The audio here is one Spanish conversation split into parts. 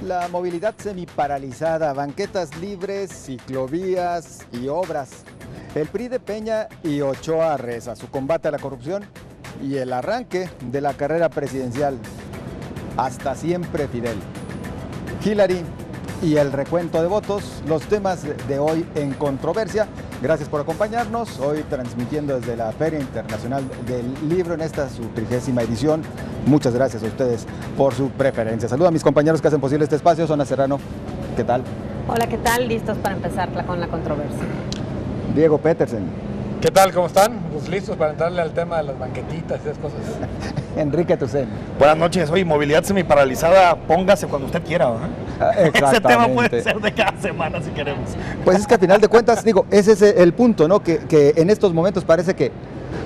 La movilidad semiparalizada, banquetas libres, ciclovías y obras. El PRI de Peña y Ochoa reza su combate a la corrupción y el arranque de la carrera presidencial. Hasta siempre, Fidel. Hillary y el recuento de votos, los temas de hoy en controversia. Gracias por acompañarnos, hoy transmitiendo desde la Feria Internacional del Libro en esta su 30ª edición. Muchas gracias a ustedes por su preferencia. Saludo a mis compañeros que hacen posible este espacio. Zona Serrano, ¿qué tal? Hola, ¿qué tal? Listos para empezar con la controversia. Diego Petersen. ¿Qué tal? ¿Cómo están? Pues listos para entrarle al tema de las banquetitas y esas cosas. Enrique Tucen. Buenas noches, hoy movilidad semiparalizada, póngase cuando usted quiera, Ese tema puede ser de cada semana si queremos. Pues es que a final de cuentas, digo, ese es el punto, ¿no? Que en estos momentos parece que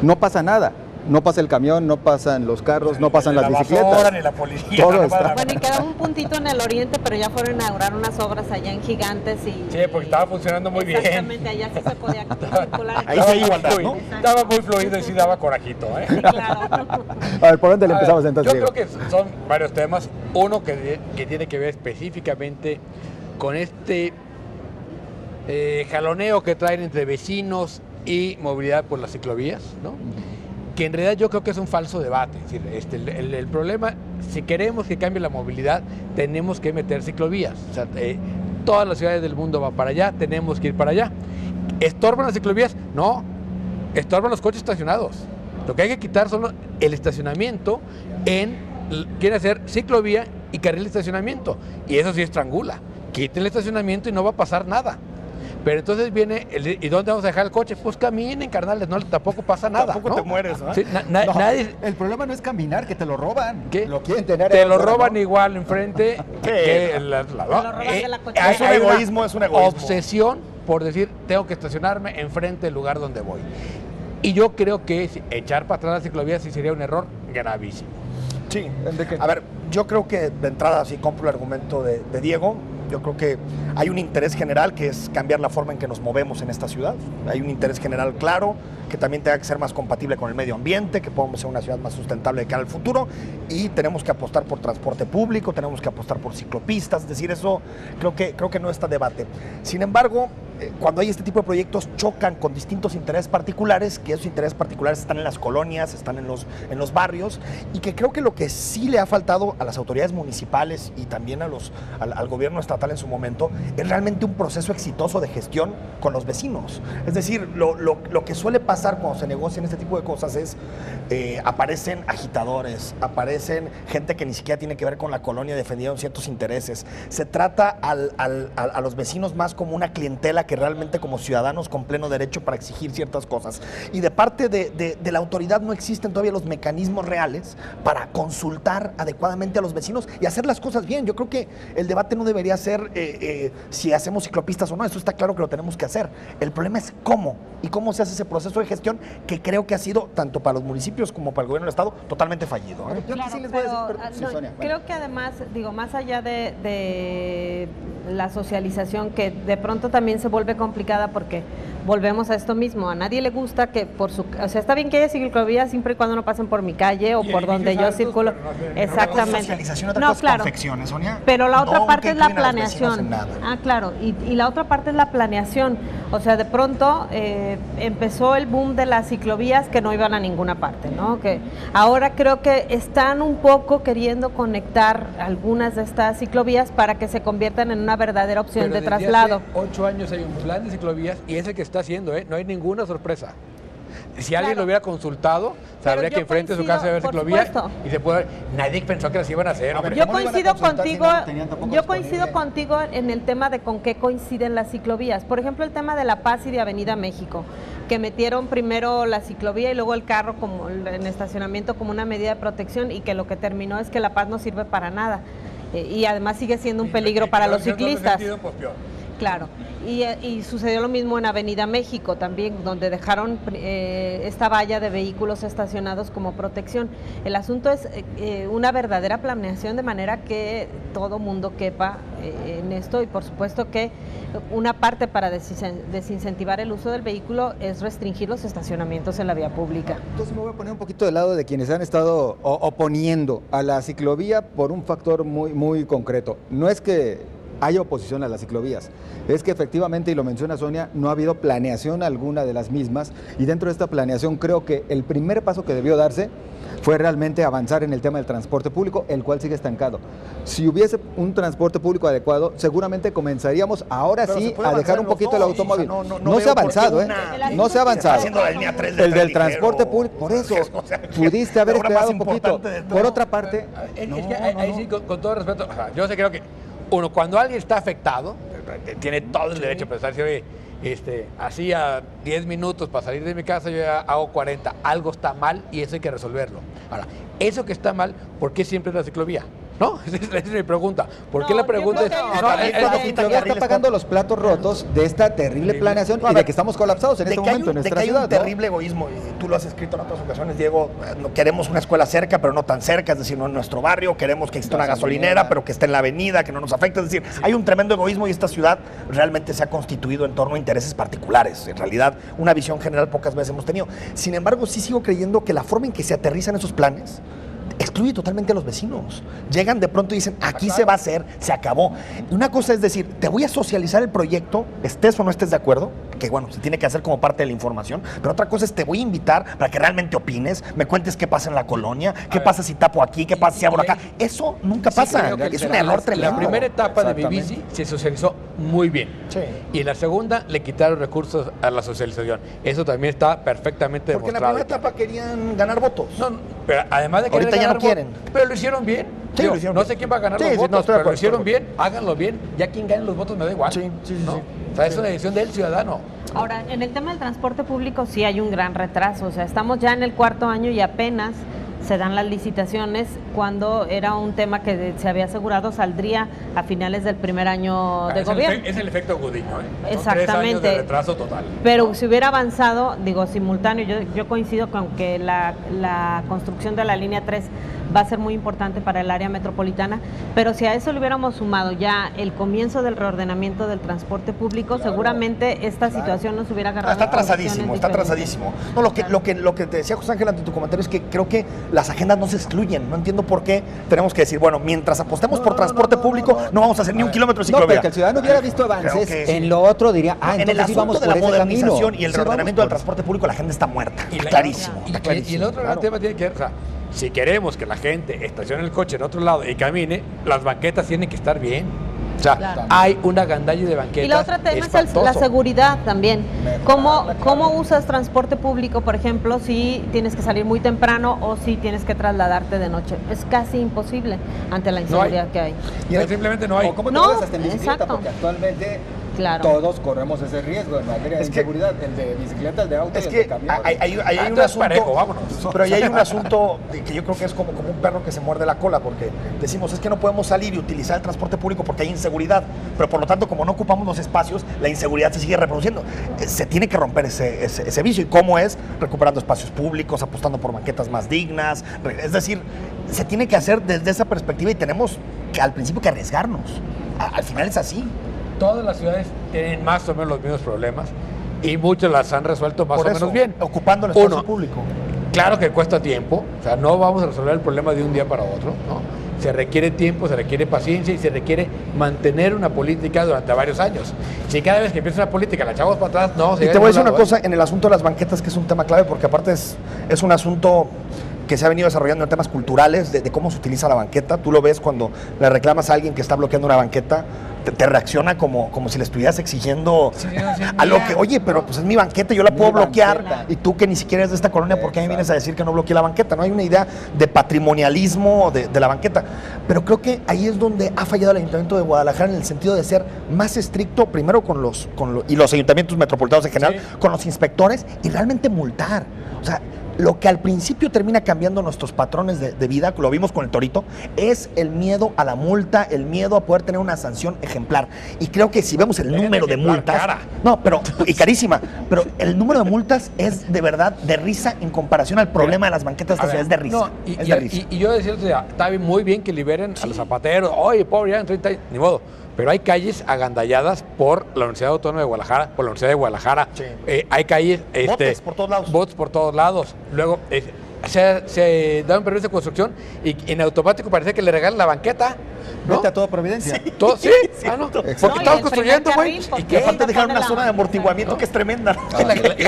no pasa nada. No pasa el camión, no pasan los carros, no pasan las bicicletas. Basura, ni la policía. Todo está. Bueno, y queda un puntito en el oriente, pero ya fueron a inaugurar unas obras allá en Gigantes y... Sí, porque estaba funcionando muy bien. Exactamente, allá sí se podía circular. Ahí sí hay igualdad, ¿no? Estaba muy fluido y sí daba corajito, Sí, claro. A ver, ¿por dónde le empezamos entonces, Yo Diego? creo que son varios temas. Uno que tiene que ver específicamente con este jaloneo que traen entre vecinos y movilidad por las ciclovías, ¿no? Que en realidad yo creo que es un falso debate. Es decir, el problema, si queremos que cambie la movilidad, tenemos que meter ciclovías. O sea, todas las ciudades del mundo van para allá, tenemos que ir para allá. ¿Estorban las ciclovías? No, estorban los coches estacionados. Lo que hay que quitar son el estacionamiento quiere hacer ciclovía y carril de estacionamiento. Y eso sí estrangula. Quiten el estacionamiento y no va a pasar nada. Pero entonces viene, ¿y dónde vamos a dejar el coche? Pues caminen, carnales, no, tampoco pasa nada. Tampoco ¿no? te mueres, ¿no? Sí, No, nadie... el problema no es caminar, que te lo roban. ¿Qué? Lo quieren tener. Te lo afuera, roban ¿no? igual enfrente que lo roban de la cochera. Es un hay egoísmo, una es un egoísmo. obsesión por decir, tengo que estacionarme enfrente del lugar donde voy. Y yo creo que echar para atrás la ciclovía sí sería un error gravísimo. Sí, Enrique. a ver, yo creo que de entrada sí compro el argumento de Diego. Yo creo que hay un interés general que es cambiar la forma en que nos movemos en esta ciudad. Hay un interés general claro, que también tenga que ser más compatible con el medio ambiente, que podamos ser una ciudad más sustentable de cara al futuro, y tenemos que apostar por transporte público, tenemos que apostar por ciclopistas, es decir, eso creo que no está debate. Sin embargo, cuando hay este tipo de proyectos chocan con distintos intereses particulares, que esos intereses particulares están en las colonias, están en los barrios, y que creo que lo que sí le ha faltado a las autoridades municipales y también al gobierno estatal en su momento es realmente un proceso exitoso de gestión con los vecinos. Es decir, lo que suele pasar cuando se negocian este tipo de cosas es aparecen agitadores, aparecen gente que ni siquiera tiene que ver con la colonia defendiendo ciertos intereses. Se trata a los vecinos más como una clientela que realmente como ciudadanos con pleno derecho para exigir ciertas cosas. Y de parte de la autoridad no existen todavía los mecanismos reales para consultar adecuadamente a los vecinos y hacer las cosas bien. Yo creo que el debate no debería ser si hacemos ciclopistas o no, eso está claro que lo tenemos que hacer. El problema es cómo y cómo se hace ese proceso de gestión que creo que ha sido, tanto para los municipios como para el gobierno del Estado, totalmente fallido. Yo Claro, sí les voy a pero, decir, sí, Sonia, bueno. creo que además, digo, más allá de la socialización, que de pronto también se vuelve complicada porque volvemos a esto mismo, a nadie le gusta que o sea, está bien que haya ciclovías siempre y cuando no pasen por mi calle o por donde yo circulo. Exactamente. Socialización, otra cosa es confecciones, Sonia. Pero la otra No, parte que es la inclinen a los vecinos planeación. en nada. Claro, y la otra parte es la planeación. O sea, de pronto empezó el boom de las ciclovías que no iban a ninguna parte, ¿no? Que ahora creo que están un poco queriendo conectar algunas de estas ciclovías para que se conviertan en una verdadera opción Pero de desde traslado. hace 8 años hay un plan de ciclovías y es el que está haciendo, no hay ninguna sorpresa. Si alguien Claro. lo hubiera consultado, sabría yo que enfrente de su casa coincido, debe haber por ciclovía supuesto. y se puede. Nadie pensó que las iban a hacer. A ver, hombre. Yo ¿cómo lo iban a coincido consultar si contigo, no lo tenían tampoco yo coincido disponible? contigo en el tema de con qué coinciden las ciclovías. Por ejemplo, el tema de La Paz y de Avenida México, que metieron primero la ciclovía y luego el carro como en estacionamiento como una medida de protección y que lo que terminó es que La Paz no sirve para nada. Y además sigue siendo un peligro para los En cierto ciclistas. sentido, pues, peor. Claro, y sucedió lo mismo en Avenida México también, donde dejaron esta valla de vehículos estacionados como protección. El asunto es una verdadera planeación de manera que todo mundo quepa en esto, y por supuesto que una parte para desincentivar el uso del vehículo es restringir los estacionamientos en la vía pública. Entonces me voy a poner un poquito del lado de quienes han estado oponiendo a la ciclovía por un factor muy concreto. No es que hay oposición a las ciclovías, es que efectivamente, y lo menciona Sonia, no ha habido planeación alguna de las mismas, y dentro de esta planeación creo que el primer paso que debió darse fue realmente avanzar en el tema del transporte público, el cual sigue estancado. Si hubiese un transporte público adecuado, seguramente comenzaríamos ahora sí a dejar un poquito el automóvil. No se ha avanzado, no se ha avanzado. El del transporte público, por eso, pudiste haber esperado un poquito. Por otra parte, ahí sí, con todo respeto, yo sé, creo que uno, cuando alguien está afectado, tiene todo el derecho a pensar, si oye, hacía 10 minutos para salir de mi casa, yo ya hago 40, algo está mal y eso hay que resolverlo. Ahora, eso que está mal, ¿por qué siempre es la ciclovía? ¿No? Esa es mi pregunta. ¿Por qué la pregunta es? La ciclovía está pagando los platos rotos de esta terrible planeación y de que estamos colapsados en este momento en nuestra ciudad. Hay un terrible egoísmo, y tú lo has escrito en otras ocasiones, Diego. Queremos una escuela cerca, pero no tan cerca, es decir, no en nuestro barrio. Queremos que exista una gasolinera, pero que esté en la avenida, que no nos afecte. Es decir, hay un tremendo egoísmo, y esta ciudad realmente se ha constituido en torno a intereses particulares. En realidad, una visión general pocas veces hemos tenido. Sin embargo, sí sigo creyendo que la forma en que se aterrizan esos planes excluye totalmente a los vecinos. Llegan de pronto y dicen, aquí se va a hacer, se acabó. Una cosa es decir, te voy a socializar el proyecto, estés o no estés de acuerdo, que bueno, se tiene que hacer como parte de la información, pero otra cosa es, te voy a invitar para que realmente opines, me cuentes qué pasa en la colonia, qué pasa si tapo aquí, qué pasa si abro acá. Eso nunca pasa, es un error tremendo. La primera etapa de mi bici se socializó muy bien. Sí. Y en la segunda le quitaron recursos a la socialización. Eso también está perfectamente porque demostrado. Porque en la primera etapa querían ganar votos. No, pero además de que ahorita ya no quieren. Pero lo hicieron bien. Sí, lo hicieron no bien. sé quién va a ganar los votos, pero lo hicieron bien, háganlo bien. Ya quien gane los votos me da igual. Sí. ¿no? O sea, es una decisión del ciudadano. Ahora, en el tema del transporte público sí hay un gran retraso. O sea, estamos ya en el 4º año y apenas se dan las licitaciones, cuando era un tema que se había asegurado saldría a finales del primer año de gobierno. Es el efecto Gudiño, ¿eh? Exactamente. Son 3 años de retraso total. Pero si hubiera avanzado, digo, simultáneo, yo coincido con que la construcción de la línea 3 va a ser muy importante para el área metropolitana, pero si a eso le hubiéramos sumado ya el comienzo del reordenamiento del transporte público, seguramente esta situación nos hubiera agarrado. Está atrasadísimo. No, lo que te decía José Ángel ante tu comentario es que creo que las agendas no se excluyen. No entiendo por qué tenemos que decir, bueno, mientras apostemos por transporte público, no vamos a hacer ni un kilómetro de ciclovía. No, pero que el ciudadano hubiera visto avances en lo otro, diría, en el asunto de la modernización y el reordenamiento del transporte público, la agenda está muerta. Clarísimo. Y el otro gran tema tiene que ver, o sea, si queremos que la gente estacione el coche en otro lado y camine, las banquetas tienen que estar bien. O sea, hay una gandalla de banquetas. Y la otra tema es la seguridad también. ¿Cómo usas transporte público, por ejemplo, si tienes que salir muy temprano o si tienes que trasladarte de noche? Es casi imposible ante la inseguridad que hay. Y simplemente no hay. ¿O cómo te mueves hasta en bicicleta? Porque actualmente todos corremos ese riesgo en materia de inseguridad, el de bicicleta, el de auto, el de camión. Hay un asunto, parejo, vámonos. Pero ahí hay un asunto que yo creo que es como un perro que se muerde la cola, porque decimos, es que no podemos salir y utilizar el transporte público porque hay inseguridad, pero por lo tanto, como no ocupamos los espacios, la inseguridad se sigue reproduciendo. Se tiene que romper ese vicio. ¿Y cómo es? Recuperando espacios públicos, apostando por banquetas más dignas. Es decir, se tiene que hacer desde esa perspectiva y tenemos que al principio que arriesgarnos. Al final es así. Todas las ciudades tienen más o menos los mismos problemas y muchas las han resuelto más o menos bien. Ocupando el espacio público. Claro que cuesta tiempo, o sea, no vamos a resolver el problema de un día para otro, ¿no? Se requiere tiempo, se requiere paciencia y se requiere mantener una política durante varios años. Si cada vez que empieza una política la echamos para atrás, no. Y te voy a decir una cosa en el asunto de las banquetas, que es un tema clave, porque aparte es un asunto que se ha venido desarrollando en temas culturales, de cómo se utiliza la banqueta. Tú lo ves cuando le reclamas a alguien que está bloqueando una banqueta, te reacciona como si le estuvieras exigiendo a lo que, oye, pero pues es mi banqueta, yo la puedo bloquear, y tú que ni siquiera eres de esta colonia, ¿por qué me vienes a decir que no bloqueé la banqueta? No hay una idea de patrimonialismo de la banqueta. Pero creo que ahí es donde ha fallado el Ayuntamiento de Guadalajara, en el sentido de ser más estricto, primero y los ayuntamientos metropolitanos en general, con los inspectores, y realmente multar. O sea, lo que al principio termina cambiando nuestros patrones de vida, lo vimos con el Torito, es el miedo a la multa, el miedo a poder tener una sanción ejemplar. Y creo que si vemos el número de multas... No, pero, y carísima, pero el número de multas es de verdad de risa en comparación al problema de las banquetas de esta ciudad, es de risa. No, y yo decía, está muy bien que liberen a los zapateros, oye, pobre, ya en 30 años, ni modo. Pero hay calles agandalladas por la Universidad Autónoma de Guadalajara, por la Universidad de Guadalajara. Sí. Hay calles... botes por todos lados. Botes por todos lados. Luego se da un permiso de construcción y en automático parece que le regalan la banqueta. ¿No? Vete a toda Providencia. Sí. ¿Todo? Sí. Ah, no. Porque estamos construyendo, güey. Y que aparte dejaron una zona de amortiguamiento que es tremenda.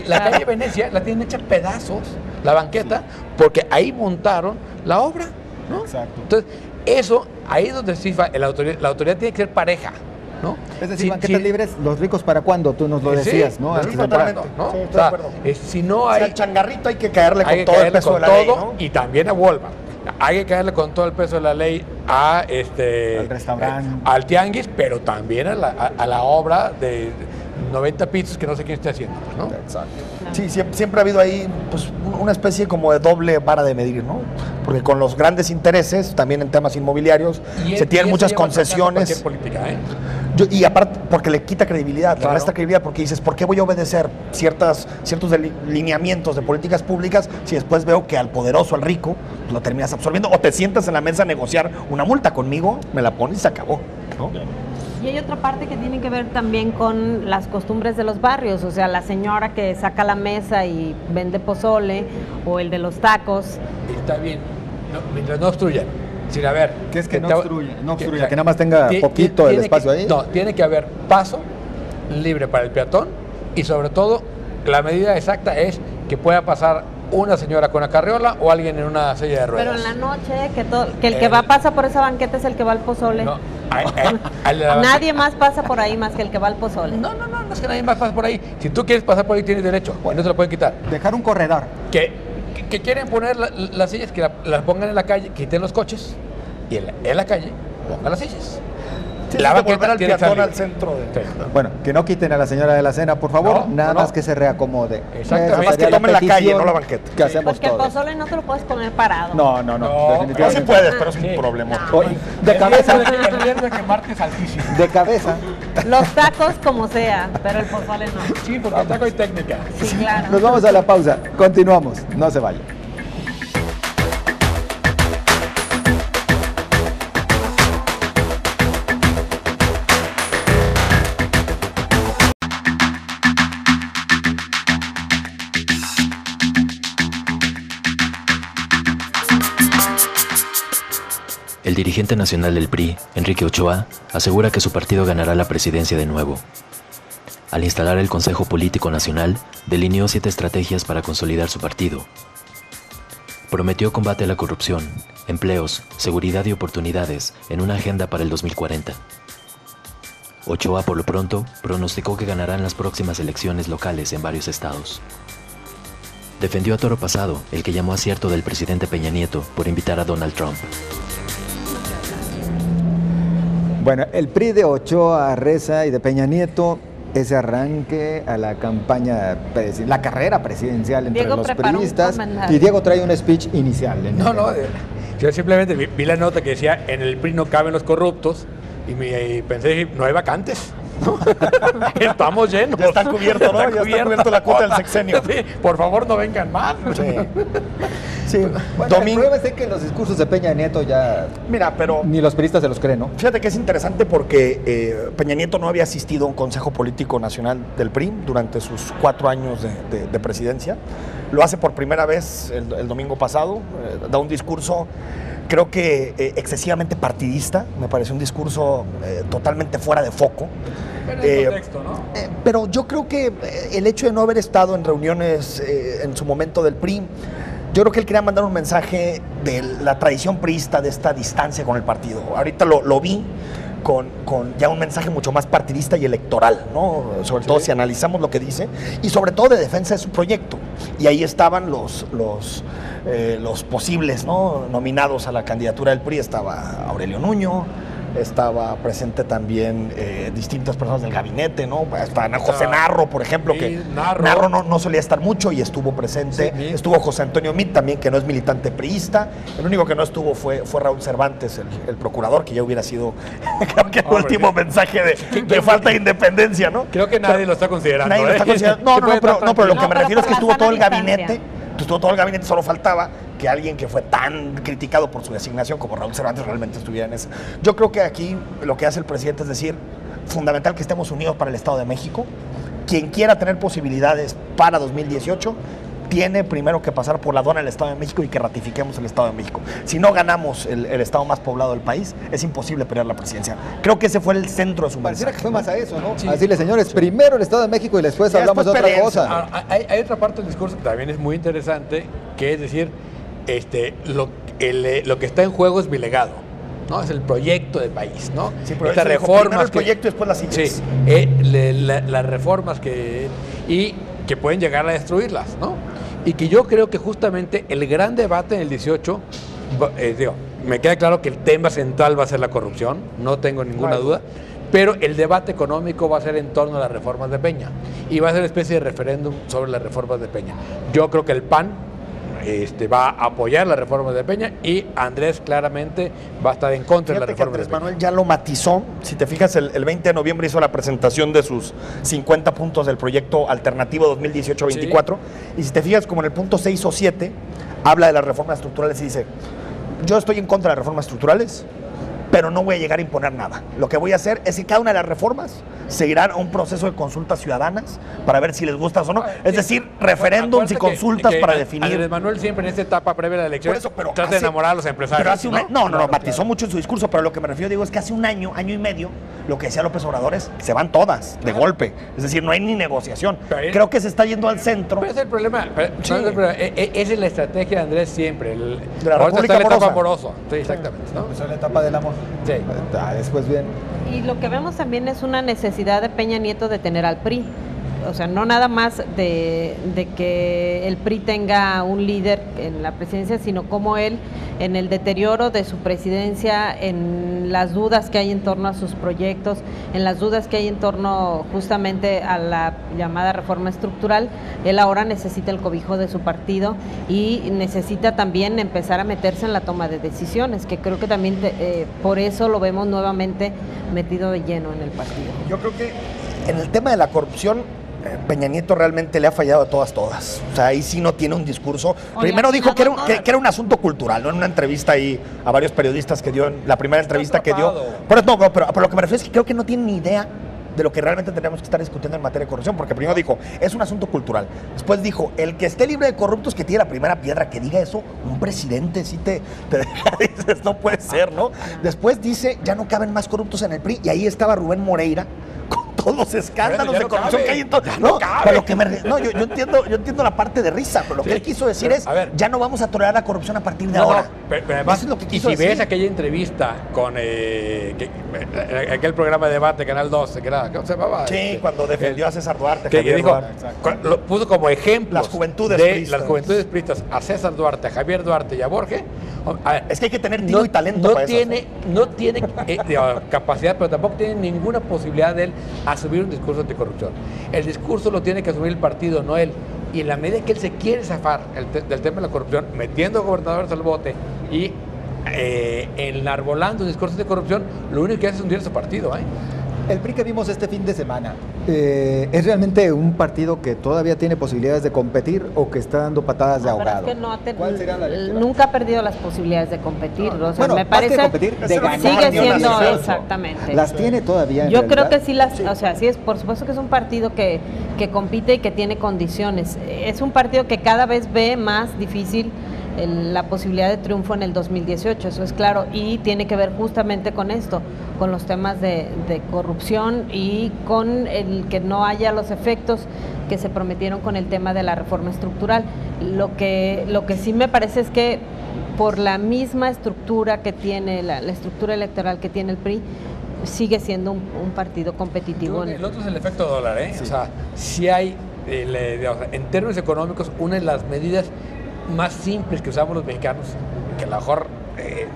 La calle Venecia la tienen hecha pedazos, la banqueta, porque ahí montaron la obra, ¿no? Exacto. Entonces, eso, ahí es donde sí la autoridad tiene que ser pareja, ¿no? Es decir, banquetas libres, los ricos para cuándo, tú nos lo decías, ¿no? Sí, totalmente. ¿no? Sí, estoy de acuerdo. Si no hay... O sea, al changarrito hay que caerle con todo el peso de la ley, ¿no? Y también a Walmart. Hay que caerle con todo el peso de la ley al restaurante, al tianguis, pero también a la obra de 90 pisos que no sé quién esté haciendo, ¿no? Exacto. Sí, siempre ha habido ahí pues, una especie como de doble vara de medir, ¿no? Porque con los grandes intereses, también en temas inmobiliarios, se tienen muchas concesiones. Política, ¿eh? Y aparte, porque le quita credibilidad, le resta credibilidad, porque dices, ¿por qué voy a obedecer ciertos lineamientos de políticas públicas si después veo que al poderoso, al rico, pues, lo terminas absorbiendo? O te sientas en la mesa a negociar una multa conmigo, me la pones y se acabó, ¿no? Y hay otra parte que tiene que ver también con las costumbres de los barrios, o sea, la señora que saca la mesa y vende pozole, o el de los tacos. Está bien, mientras no obstruyan. Sin haber. ¿Qué es que no obstruya? No obstruya, que nada más tenga poquito el espacio ahí. No, tiene que haber paso libre para el peatón y sobre todo la medida exacta es que pueda pasar una señora con una carriola o alguien en una silla de ruedas. Pero en la noche, que el que pasa por esa banqueta es el que va al pozole. No, nadie más pasa por ahí más que el que va al pozole. No es que nadie más pasa por ahí. Si tú quieres pasar por ahí tienes derecho, no te lo pueden quitar. Dejar un corredor. Que quieren poner las sillas, que las pongan en la calle, quiten los coches y en la calle pongan las sillas. Sí, la va a volver al peatón al centro de... Sí. Bueno, que no quiten a la señora de la cena, por favor, nada más que se reacomode. Exactamente. Más que tomen la calle, no la banqueta. Que hacemos porque todos. El pozole no te lo puedes poner parado. No, definitivamente. No se puede, pero es un problema. De cabeza. El riesgo de quemarte es altísimo. De cabeza. Los tacos como sea, pero el pozole no. Sí, porque el taco hay técnica. Sí, claro. Nos vamos a la pausa. Continuamos. No se vayan. El dirigente nacional del PRI, Enrique Ochoa, asegura que su partido ganará la presidencia de nuevo. Al instalar el Consejo Político Nacional, delineó 7 estrategias para consolidar su partido. Prometió combate a la corrupción, empleos, seguridad y oportunidades en una agenda para el 2040. Ochoa, por lo pronto, pronosticó que ganarán las próximas elecciones locales en varios estados. Defendió a toro pasado el que llamó acierto del presidente Peña Nieto por invitar a Donald Trump. Bueno, el PRI de Ochoa, Reza y de Peña Nieto, ese arranque a la campaña, la carrera presidencial entre Diego los priistas. Un y Diego trae un speech inicial. Yo simplemente vi la nota que decía, en el PRI no caben los corruptos, y pensé, no hay vacantes. Estamos llenos. Ya está cubierto, ¿no? Ya está cubierto la cuota del sexenio. Sí, por favor, no vengan más. Sí. Bueno, el problema es que los discursos de Peña Nieto ya... Mira, pero... Ni los priistas se los creen, ¿no? Fíjate que es interesante porque Peña Nieto no había asistido a un Consejo Político Nacional del PRI durante sus 4 años de presidencia. Lo hace por primera vez el domingo pasado. Da un discurso, creo que excesivamente partidista. Me parece un discurso totalmente fuera de foco. Pero en contexto, ¿no? Pero yo creo que el hecho de no haber estado en reuniones en su momento del PRI, yo creo que él quería mandar un mensaje de la tradición priista, de esta distancia con el partido. Ahorita lo vi con ya un mensaje mucho más partidista y electoral, ¿no? Sobre todo si analizamos lo que dice, y sobre todo de defensa de su proyecto. Y ahí estaban los posibles, ¿no?, nominados a la candidatura del PRI. Estaba Aurelio Nuño, estaba presente también distintas personas del gabinete, ¿no? Hasta José Narro, por ejemplo, que Narro no solía estar mucho y estuvo presente. Sí, estuvo José Antonio Mit también, que no es militante priista. El único que no estuvo fue Raúl Cervantes, el procurador, que ya hubiera sido, creo que el último mensaje de falta de independencia, ¿no? Creo que nadie lo está considerando. Nadie lo está considerando. Pero lo que me refiero es que estuvo todo el gabinete. Estuvo todo el gabinete, solo faltaba que alguien que fue tan criticado por su designación como Raúl Cervantes realmente estuviera en eso. Yo creo que aquí lo que hace el presidente es decir, fundamental que estemos unidos para el Estado de México. Quien quiera tener posibilidades para 2018 tiene primero que pasar por la aduana del Estado de México y que ratifiquemos el Estado de México. Si no ganamos el estado más poblado del país, es imposible pelear la presidencia. Creo que ese fue el centro de su mensaje. Pareciera que fue más a eso, ¿no? Sí. Decirle, señores, primero el Estado de México y después hablamos de otra cosa. Hay otra parte del discurso que también es muy interesante, que es decir, lo que está en juego es mi legado, ¿no? Es el proyecto de país, ¿no? Sí, pero estas reformas el proyecto y después las siguientes. Sí, las reformas que pueden llegar a destruirlas, ¿no? Y que yo creo que justamente el gran debate en el 18, me queda claro que el tema central va a ser la corrupción, no tengo ninguna duda, pero el debate económico va a ser en torno a las reformas de Peña y va a ser una especie de referéndum sobre las reformas de Peña. Yo creo que el PAN va a apoyar las reformas de Peña y Andrés claramente va a estar en contra de las reformas de Peña. Manuel ya lo matizó. Si te fijas, el 20 de noviembre hizo la presentación de sus 50 puntos del proyecto alternativo 2018-24. Sí. Y si te fijas, como en el punto 6 o 7, habla de las reformas estructurales y dice, yo estoy en contra de las reformas estructurales, pero no voy a llegar a imponer nada. Lo que voy a hacer es que cada una de las reformas seguirán a un proceso de consultas ciudadanas para ver si les gusta o no. Es decir, referéndums y consultas para definir. Andrés Manuel siempre en esta etapa previa de la elección trata de enamorar a los empresarios. Pero matizó mucho en su discurso, pero lo que me refiero, digo, es que hace un año y medio, lo que decía López Obrador es que se van todas de golpe. Es decir, no hay ni negociación. Creo que se está yendo al centro. Pero ese es el problema. Esa es la estrategia de Andrés siempre. De la República amorosa. Sí, exactamente. ¿No? Esa es la etapa del amor. Sí. Después bien. Y lo que vemos también es una necesidad de Peña Nieto de tener al PRI. O sea, no nada más de que el PRI tenga un líder en la presidencia, sino como él, en el deterioro de su presidencia, en las dudas que hay en torno a sus proyectos, en las dudas que hay en torno justamente a la llamada reforma estructural, él ahora necesita el cobijo de su partido y necesita también empezar a meterse en la toma de decisiones, que creo que también por eso lo vemos nuevamente metido de lleno en el partido. Yo creo que en el tema de la corrupción, Peña Nieto realmente le ha fallado a todas. O sea, ahí sí no tiene un discurso. Primero dijo que era un asunto cultural, ¿no? En una entrevista ahí a varios periodistas que dio, en la primera entrevista que dio. Pero lo que me refiero es que creo que no tiene ni idea de lo que realmente tendríamos que estar discutiendo en materia de corrupción, porque primero dijo, es un asunto cultural. Después dijo, el que esté libre de corruptos que tiene la primera piedra. Que diga eso un presidente, sí te dices, no puede ser, ¿no? Después dice, ya no caben más corruptos en el PRI, y ahí estaba Rubén Moreira con todos los escándalos de corrupción que hay en todo. Yo entiendo la parte de risa, pero lo que él quiso decir es, ya no vamos a tolerar la corrupción a partir de ahora. Pero además, eso es lo que quiso decir. Ves aquella entrevista con aquel programa de debate, Canal 12, que era, ¿cómo se llamaba? Sí, cuando defendió a César Duarte. Que dijo, lo puso como ejemplos las juventudes priistas a César Duarte, a Javier Duarte y a Borges. A ver, es que hay que tener tino y talento para eso. No tiene capacidad, pero tampoco tiene ninguna posibilidad de él asumir un discurso anticorrupción. El discurso lo tiene que asumir el partido, no él. Y en la medida que él se quiere zafar del tema de la corrupción, metiendo gobernadores al bote y enarbolando discursos de corrupción, lo único que hace es hundir su partido. El PRI que vimos este fin de semana, ¿es realmente un partido que todavía tiene posibilidades de competir o que está dando patadas de ahogado? Es que no ¿Cuál será la lectura? Nunca ha perdido las posibilidades de competir. O sea, bueno, me parece de competir, de ganar, sigue siendo exactamente. Las tiene todavía. Yo creo que sí o sea, sí es, por supuesto que es un partido que compite y que tiene condiciones. Es un partido que cada vez ve más difícil la posibilidad de triunfo en el 2018, eso es claro, y tiene que ver justamente con esto, con los temas de corrupción y con el que no haya los efectos que se prometieron con el tema de la reforma estructural. Lo que sí me parece es que por la misma estructura que tiene, la estructura electoral que tiene el PRI, sigue siendo un partido competitivo. El otro es el efecto dólar, Sí. O sea, si hay, en términos económicos, una de las medidas más simples que usamos los mexicanos, que a lo mejor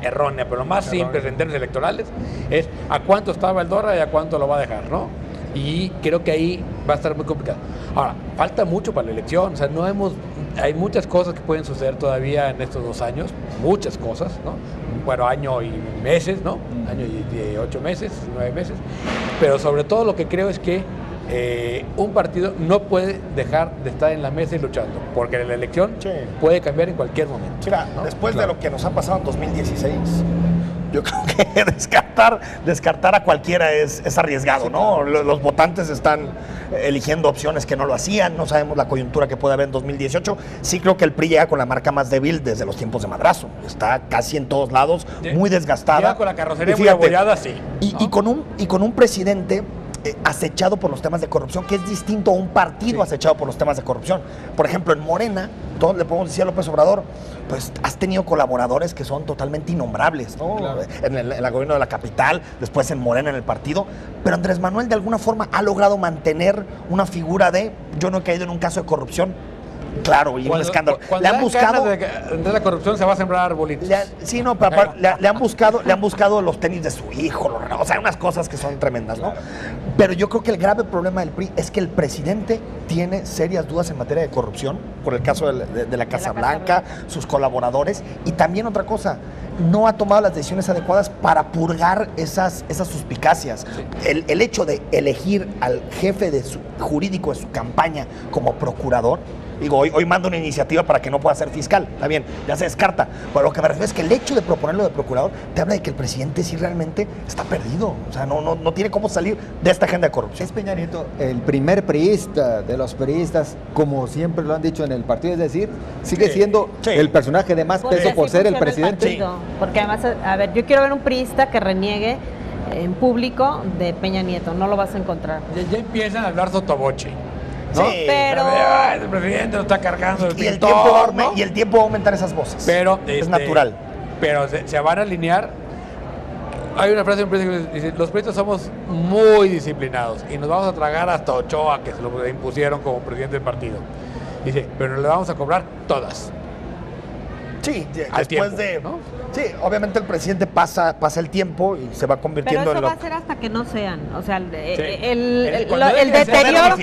errónea, pero lo más simple en términos electorales es a cuánto estaba el dólar y a cuánto lo va a dejar, ¿no? Y creo que ahí va a estar muy complicado. Ahora, falta mucho para la elección, o sea, hay muchas cosas que pueden suceder todavía en estos 2 años, muchas cosas, ¿no? Bueno, año y meses, ¿no? Año y 8 meses, 9 meses, pero sobre todo lo que creo es que un partido no puede dejar de estar en la mesa y luchando, porque la elección puede cambiar en cualquier momento. Mira, ¿no? después de lo que nos ha pasado en 2016, yo creo que descartar a cualquiera es arriesgado, ¿no? Los votantes están eligiendo opciones que no lo hacían, no sabemos la coyuntura que puede haber en 2018. Sí creo que el PRI llega con la marca más débil desde los tiempos de Madrazo. Está casi en todos lados, muy desgastada. Llega con la carrocería muy abollada, sí. Y con un presidente acechado por los temas de corrupción, que es distinto a un partido acechado por los temas de corrupción. Por ejemplo, en Morena, todos le podemos decir a López Obrador, pues has tenido colaboradores que son totalmente innombrables, ¿no? Claro. En el gobierno de la capital, después en Morena, en el partido, pero Andrés Manuel de alguna forma ha logrado mantener una figura de yo no he caído en un caso de corrupción. Claro, y un escándalo. Le han buscado de la corrupción se va a sembrar arbolitos. Sí, no, papá, le han buscado los tenis de su hijo, o sea, unas cosas que son tremendas, ¿no? Pero yo creo que el grave problema del PRI es que el presidente tiene serias dudas en materia de corrupción, por el caso de la Casa Blanca, sus colaboradores, y también otra cosa, no ha tomado las decisiones adecuadas para purgar esas suspicacias. Sí. El hecho de elegir al jefe jurídico de su campaña como procurador, digo, hoy manda una iniciativa para que no pueda ser fiscal, está bien, ya se descarta, pero lo que me refiero es que el hecho de proponerlo de procurador te habla de que el presidente sí realmente está perdido, o sea, no tiene cómo salir de esta agenda de corrupción. Es Peña Nieto el primer priista de los priistas, como siempre lo han dicho en el partido, es decir, sigue siendo el personaje de más peso por ser el presidente. Porque además, a ver, yo quiero ver un priista que reniegue en público de Peña Nieto, no lo vas a encontrar. Ya empiezan a hablar sotoboche, ¿no? Sí, pero el presidente lo está cargando y el tiempo va a aumentar esas voces. Pero es natural. Pero se van a alinear. Hay una frase de un presidente que dice: los periodistas somos muy disciplinados y nos vamos a tragar hasta Ochoa, que se lo impusieron como presidente del partido. Dice, pero le vamos a cobrar todas. Sí, después de... ¿no? Sí, obviamente el presidente pasa el tiempo y se va convirtiendo pero eso en lo... va a ser hasta que no sean, o sea, el deterioro...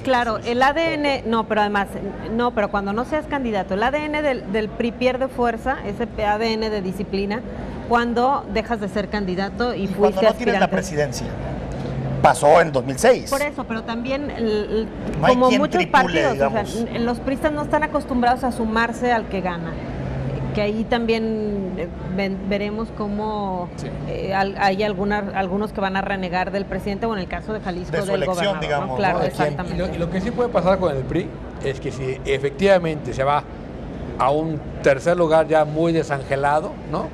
Claro, el ADN... No, pero además, pero cuando no seas candidato, el ADN del PRI pierde fuerza, ese ADN de disciplina, cuando dejas de ser candidato y fuiste cuando no tienes la presidencia. Pasó en 2006. Por eso, pero también, como muchos partidos, o sea, los priistas no están acostumbrados a sumarse al que gana. Que ahí también veremos cómo hay algunos que van a renegar del presidente, o en el caso de Jalisco de su del elección, gobernador, digamos, ¿no? Claro, ¿no? exactamente. Y lo que sí puede pasar con el PRI es que si efectivamente se va a un tercer lugar ya muy desangelado, ¿no?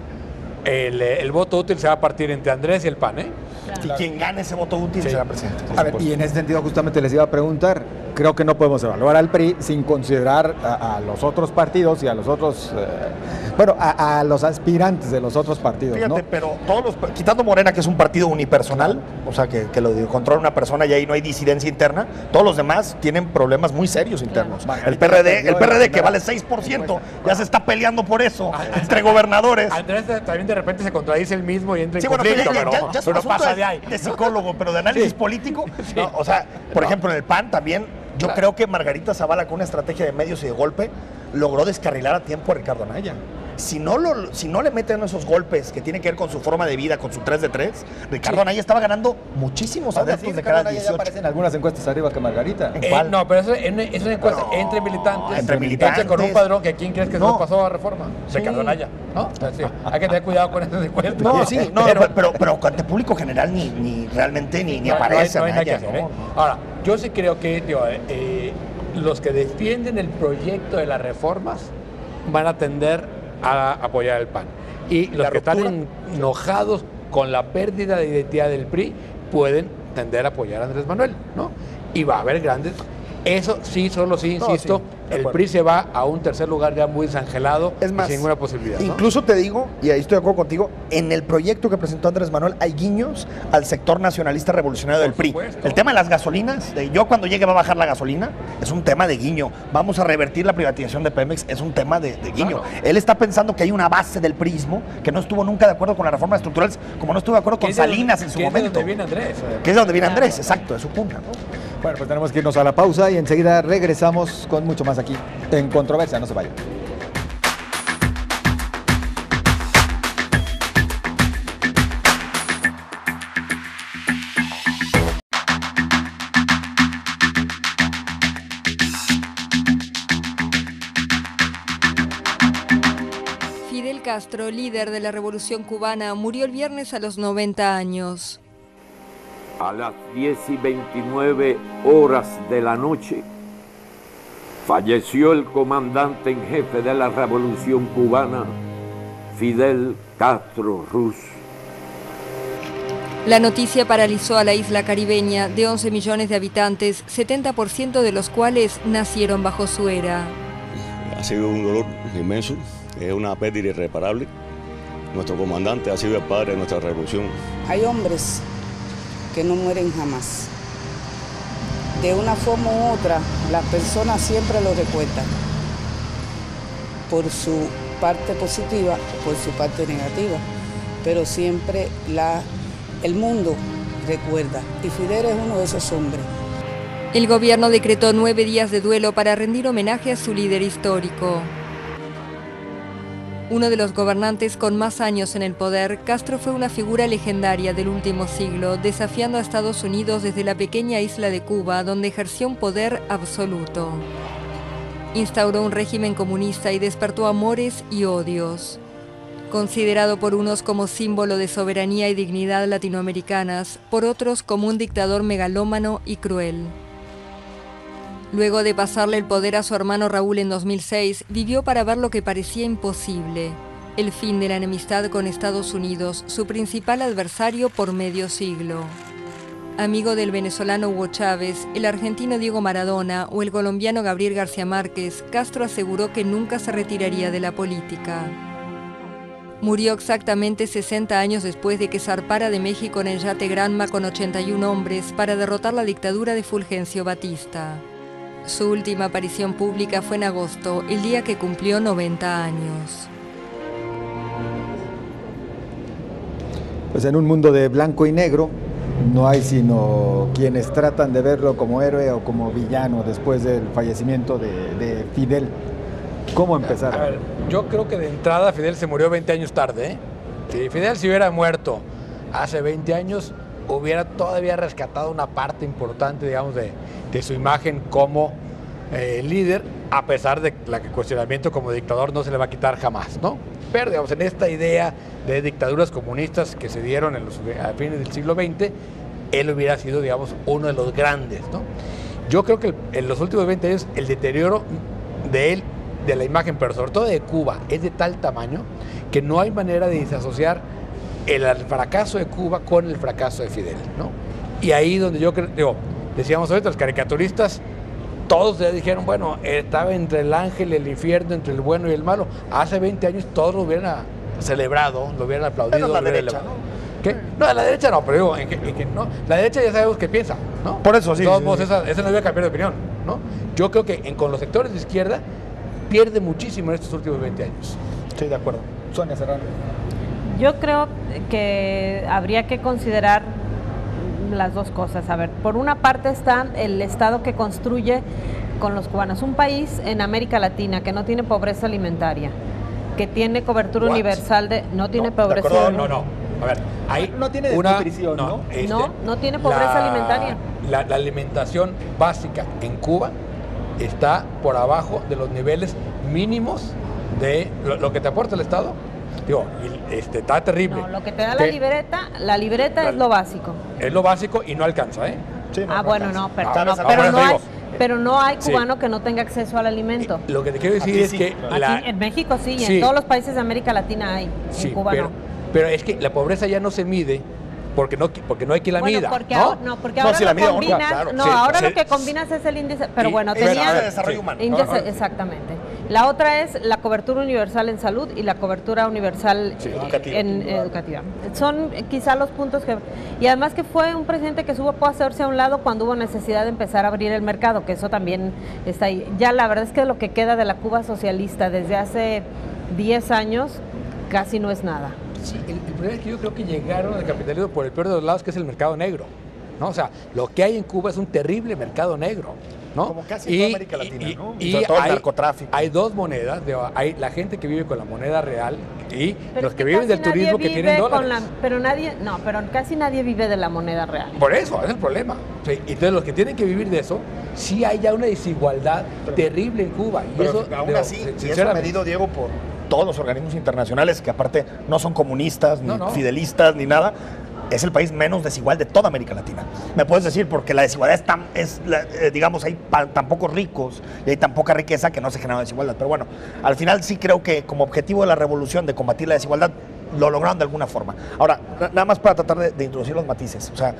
El voto útil se va a partir entre Andrés y el PAN, ¿eh? Claro. Y quien gane ese voto útil será presidente. A ver, y en ese sentido justamente les iba a preguntar, creo que no podemos evaluar al PRI sin considerar a los otros partidos y a los otros, a los aspirantes de los otros partidos. Fíjate, ¿no? pero quitando Morena, que es un partido unipersonal, o sea, que lo controla una persona y ahí no hay disidencia interna, todos los demás tienen problemas muy serios internos. Claro. El PRD que vale 6%, ya se está peleando por eso, entre gobernadores. Andrés también de repente se contradice el mismo y entra en Bueno, conflicto, ya pero pasa de ahí. De psicólogo, pero de análisis político. No, o sea, por ejemplo, en el PAN también, yo creo que Margarita Zavala, con una estrategia de medios y de golpe, logró descarrilar a tiempo a Ricardo Anaya. Si no le meten esos golpes que tienen que ver con su forma de vida, con su 3 de 3, Ricardo Anaya estaba ganando muchísimos adeptos de cada 18. Ya aparecen algunas encuestas arriba que Margarita. ¿En cuál? No, pero eso es una encuesta entre militantes. Entre militantes. Hecha con un padrón que ¿quién crees que se lo pasó a Reforma? Ricardo Anaya, ¿no? Entonces, hay que tener cuidado con esas encuestas. No, sí, pero ante público general ni realmente ni aparece no hay nada que Anaya. hacer, ¿eh? Ahora, yo sí creo que los que defienden el proyecto de las reformas van a tender a apoyar el PAN. Y los que están enojados con la pérdida de identidad del PRI pueden tender a apoyar a Andrés Manuel, ¿no? Y va a haber grandes... Eso sí, insisto, el PRI se va a un tercer lugar ya muy desangelado, es más, sin ninguna posibilidad, ¿no? Incluso te digo, y ahí estoy de acuerdo contigo, en el proyecto que presentó Andrés Manuel hay guiños al sector nacionalista revolucionario del PRI. Supuesto. El tema de las gasolinas, yo cuando llegue va a bajar la gasolina, es un tema de guiño. Vamos a revertir la privatización de Pemex, es un tema de guiño. Él está pensando que hay una base del priismo que no estuvo nunca de acuerdo con las reformas estructurales, como no estuvo de acuerdo con Salinas en su momento. Que es de donde viene Andrés. Que es de donde viene Andrés, exacto, es su punto, ¿no? Bueno, pues tenemos que irnos a la pausa y enseguida regresamos con mucho más aquí en Controversia. No se vayan. Fidel Castro, líder de la Revolución Cubana, murió el viernes a los 90 años. A las 10:29 de la noche, falleció el comandante en jefe de la Revolución Cubana, Fidel Castro Ruz. La noticia paralizó a la isla caribeña de 11 millones de habitantes, 70% de los cuales nacieron bajo su era. Ha sido un dolor inmenso, es una pérdida irreparable. Nuestro comandante ha sido el padre de nuestra revolución. Hay hombres que no mueren jamás. De una forma u otra, las personas siempre lo recuerdan, por su parte positiva o por su parte negativa, pero siempre el mundo recuerda, y Fidel es uno de esos hombres. El gobierno decretó 9 días de duelo para rendir homenaje a su líder histórico. Uno de los gobernantes con más años en el poder, Castro fue una figura legendaria del último siglo, desafiando a Estados Unidos desde la pequeña isla de Cuba, donde ejerció un poder absoluto. Instauró un régimen comunista y despertó amores y odios. Considerado por unos como símbolo de soberanía y dignidad latinoamericanas, por otros como un dictador megalómano y cruel. Luego de pasarle el poder a su hermano Raúl en 2006, vivió para ver lo que parecía imposible: el fin de la enemistad con Estados Unidos, su principal adversario por medio siglo. Amigo del venezolano Hugo Chávez, el argentino Diego Maradona o el colombiano Gabriel García Márquez, Castro aseguró que nunca se retiraría de la política. Murió exactamente 60 años después de que zarpara de México en el yate Granma con 81 hombres para derrotar la dictadura de Fulgencio Batista. Su última aparición pública fue en agosto, el día que cumplió 90 años. Pues en un mundo de blanco y negro, no hay sino quienes tratan de verlo como héroe o como villano después del fallecimiento de Fidel. ¿Cómo empezar? A ver, yo creo que de entrada Fidel se murió 20 años tarde, ¿eh? Si Fidel se hubiera muerto hace 20 años, hubiera todavía rescatado una parte importante, digamos, de su imagen como líder, a pesar de que el cuestionamiento como dictador no se le va a quitar jamás, ¿no? Pero, digamos, en esta idea de dictaduras comunistas que se dieron a fines del siglo XX, él hubiera sido, digamos, uno de los grandes, ¿no? Yo creo que en los últimos 20 años el deterioro de él, de la imagen, pero sobre todo de Cuba, es de tal tamaño que no hay manera de disasociar el fracaso de Cuba con el fracaso de Fidel, ¿no? Y ahí donde yo creo, decíamos ahorita, los caricaturistas, todos ya dijeron, bueno, estaba entre el ángel y el infierno, entre el bueno y el malo. Hace 20 años todos lo hubieran celebrado, lo hubieran aplaudido. Pero la derecha, ¿no? ¿Qué? No, la derecha no, pero digo, no, la derecha ya sabemos qué piensa, ¿no? Por eso, sí. De todos modos, esa no debe cambiar de opinión, ¿no? Yo creo que con los sectores de izquierda pierde muchísimo en estos últimos 20 años. Sí, de acuerdo. Sonia Serrano. Yo creo que habría que considerar las dos cosas. A ver, por una parte está el Estado que construye con los cubanos, un país en América Latina que no tiene pobreza alimentaria, que tiene cobertura universal no tiene pobreza. No. A ver, ahí no tiene desnutrición, ¿no? No tiene pobreza alimentaria. La alimentación básica en Cuba está por abajo de los niveles mínimos de lo que te aporta el Estado. Digo, está terrible. No, lo que te da la libreta es lo básico. Es lo básico y no alcanza, ¿eh? Sí, pero no hay cubano que no tenga acceso al alimento. Lo que te quiero decir es que aquí, en México sí, y en todos los países de América Latina hay, en Cuba no. Pero es que la pobreza ya no se mide porque no hay que la mida. Porque ahora lo que combinas es el índice, pero bueno, índice de desarrollo humano. Exactamente. La otra es la cobertura universal en salud y la cobertura universal educativa. Son quizá los puntos que... Y además que fue un presidente que supo hacerse a un lado cuando hubo necesidad de empezar a abrir el mercado, que eso también está ahí. Ya la verdad es que lo que queda de la Cuba socialista desde hace 10 años casi no es nada. Sí, el problema es que yo creo que llegaron al capitalismo por el peor de los lados, que es el mercado negro, ¿no? O sea, lo que hay en Cuba es un terrible mercado negro, ¿no? Como casi en toda América Latina, ¿no? Y sobre todo el narcotráfico. Hay dos monedas, hay la gente que vive con la moneda real y pero los que viven del turismo que tienen dólares. Pero casi nadie vive de la moneda real. Por eso, es el problema. Sí, entonces los que tienen que vivir de eso, sí hay ya una desigualdad terrible en Cuba. Y pero eso, aún así, y eso medido, Diego, por todos los organismos internacionales que aparte no son comunistas, ni fidelistas, ni nada, es el país menos desigual de toda América Latina. Me puedes decir, porque la desigualdad digamos, hay tan pocos ricos y hay tan poca riqueza que no se genera desigualdad. Pero bueno, al final sí creo que como objetivo de la revolución de combatir la desigualdad, lo lograron de alguna forma. Ahora, nada más para tratar de introducir los matices. O sea,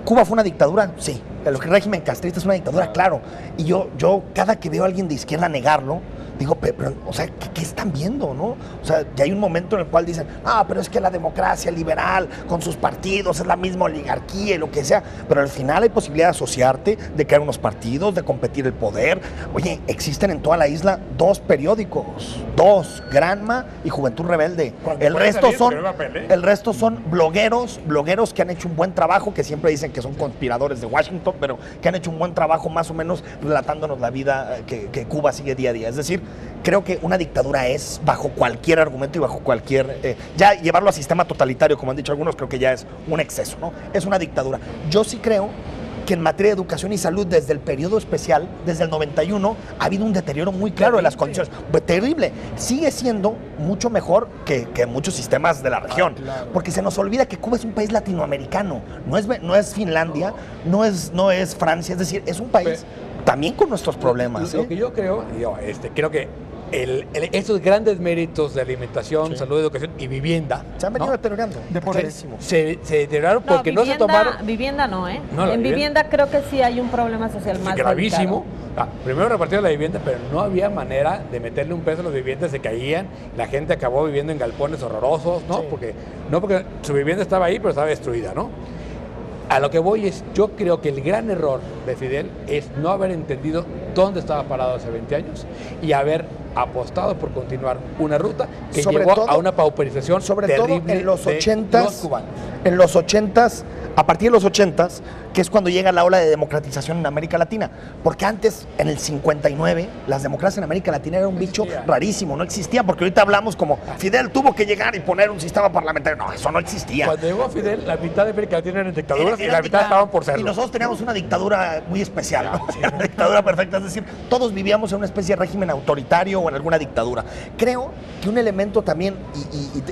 ¿Cuba fue una dictadura? Sí. El régimen castrista es una dictadura, claro. Y yo cada que veo a alguien de izquierda negarlo, digo, pero o sea, ¿qué están viendo, no? O sea, ya hay un momento en el cual dicen, pero es que la democracia liberal con sus partidos es la misma oligarquía y lo que sea, pero al final hay posibilidad de asociarte, de crear unos partidos, de competir el poder. Oye, existen en toda la isla 2 periódicos, 2, Granma y Juventud Rebelde. El resto son blogueros que han hecho un buen trabajo, que siempre dicen que son conspiradores de Washington, pero que han hecho un buen trabajo más o menos relatándonos la vida que Cuba sigue día a día. Es decir, creo que una dictadura es bajo cualquier argumento y bajo cualquier... ya llevarlo a sistema totalitario, como han dicho algunos, creo que ya es un exceso, ¿no? Es una dictadura. Yo sí creo que en materia de educación y salud, desde el periodo especial, desde el 91, ha habido un deterioro muy claro de las condiciones. Terrible. Sigue siendo mucho mejor que muchos sistemas de la región. Claro. Porque se nos olvida que Cuba es un país latinoamericano. No es Finlandia, no es Francia. Es decir, es un país también con nuestros problemas. Lo que yo creo, creo que esos grandes méritos de alimentación, salud, educación y vivienda se han venido deteriorando. Se deterioraron porque no se tomaron. Vivienda no, ¿eh? No, en vivienda creo que sí hay un problema social más gravísimo. Primero repartieron la vivienda, pero no había manera de meterle un peso a las viviendas, se caían, la gente acabó viviendo en galpones horrorosos, ¿no? Sí. Porque su vivienda estaba ahí, pero estaba destruida, ¿no? A lo que voy es, yo creo que el gran error de Fidel es no haber entendido dónde estaba parado hace 20 años y haber apostado por continuar una ruta que llevó a una pauperización terrible en los 80s, de los cubanos. En los 80s, a partir de los 80s, que es cuando llega la ola de democratización en América Latina. Porque antes, en el 59, las democracias en América Latina eran un bicho rarísimo, no existía, porque ahorita hablamos como Fidel tuvo que llegar y poner un sistema parlamentario. No, eso no existía. Cuando llegó Fidel, la mitad de América Latina eran dictaduras y la mitad estaban por serlo. Y nosotros teníamos una dictadura muy especial, ¿no? Sí. Una dictadura perfecta, es decir, todos vivíamos en una especie de régimen autoritario o en alguna dictadura. Creo que un elemento también,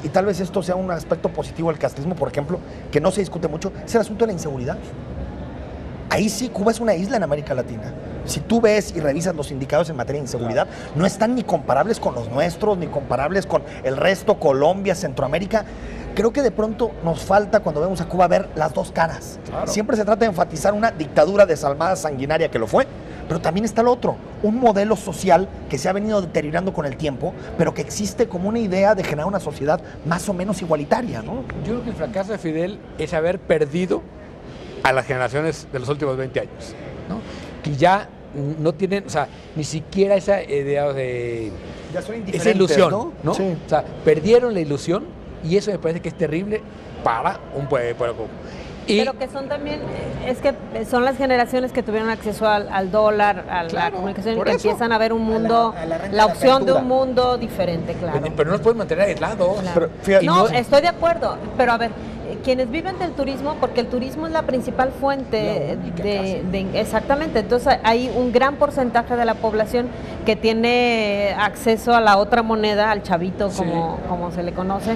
y tal vez esto sea un aspecto positivo del castrismo, por ejemplo, que no se discute mucho, es el asunto de la inseguridad. Ahí sí, Cuba es una isla en América Latina. Si tú ves y revisas los indicadores en materia de inseguridad, no están ni comparables con los nuestros, ni comparables con el resto, Colombia, Centroamérica. Creo que de pronto nos falta, cuando vemos a Cuba, ver las dos caras. Claro. Siempre se trata de enfatizar una dictadura desalmada, sanguinaria, que lo fue, pero también está el otro, un modelo social que se ha venido deteriorando con el tiempo, pero que existe como una idea de generar una sociedad más o menos igualitaria, ¿no? Yo creo que el fracaso de Fidel es haber perdido a las generaciones de los últimos 20 años, ¿no? Que ya no tienen, o sea, ni siquiera esa idea de... Ya son indiferentes, esa ilusión, ¿no? Sí. O sea, perdieron la ilusión y eso me parece que es terrible para un pueblo. Pero que son también, es que son las generaciones que tuvieron acceso al dólar, a la comunicación, y que empiezan a ver un mundo, la opción de un mundo diferente, claro. Pero no nos pueden mantener aislados. Claro. Pero, no, estoy de acuerdo, pero a ver, quienes viven del turismo, porque el turismo es la principal fuente exactamente, entonces hay un gran porcentaje de la población que tiene acceso a la otra moneda, al chavito como se le conoce,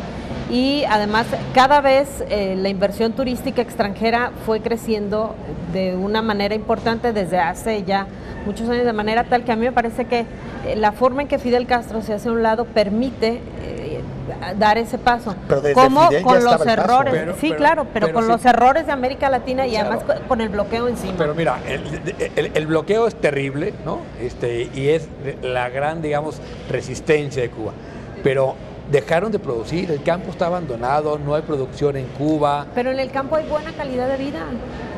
y además cada vez la inversión turística extranjera fue creciendo de una manera importante desde hace ya muchos años, de manera tal que a mí me parece que la forma en que Fidel Castro se hace a un lado permite dar ese paso. Pero desde como Fidel ya con los estaba el paso. errores, pero con sí. los errores de América Latina y Claro. además con el bloqueo encima. Pero mira, el bloqueo es terrible, ¿no? Y es la gran, digamos, resistencia de Cuba. Pero dejaron de producir, el campo está abandonado, no hay producción en Cuba. Pero en el campo hay buena calidad de vida.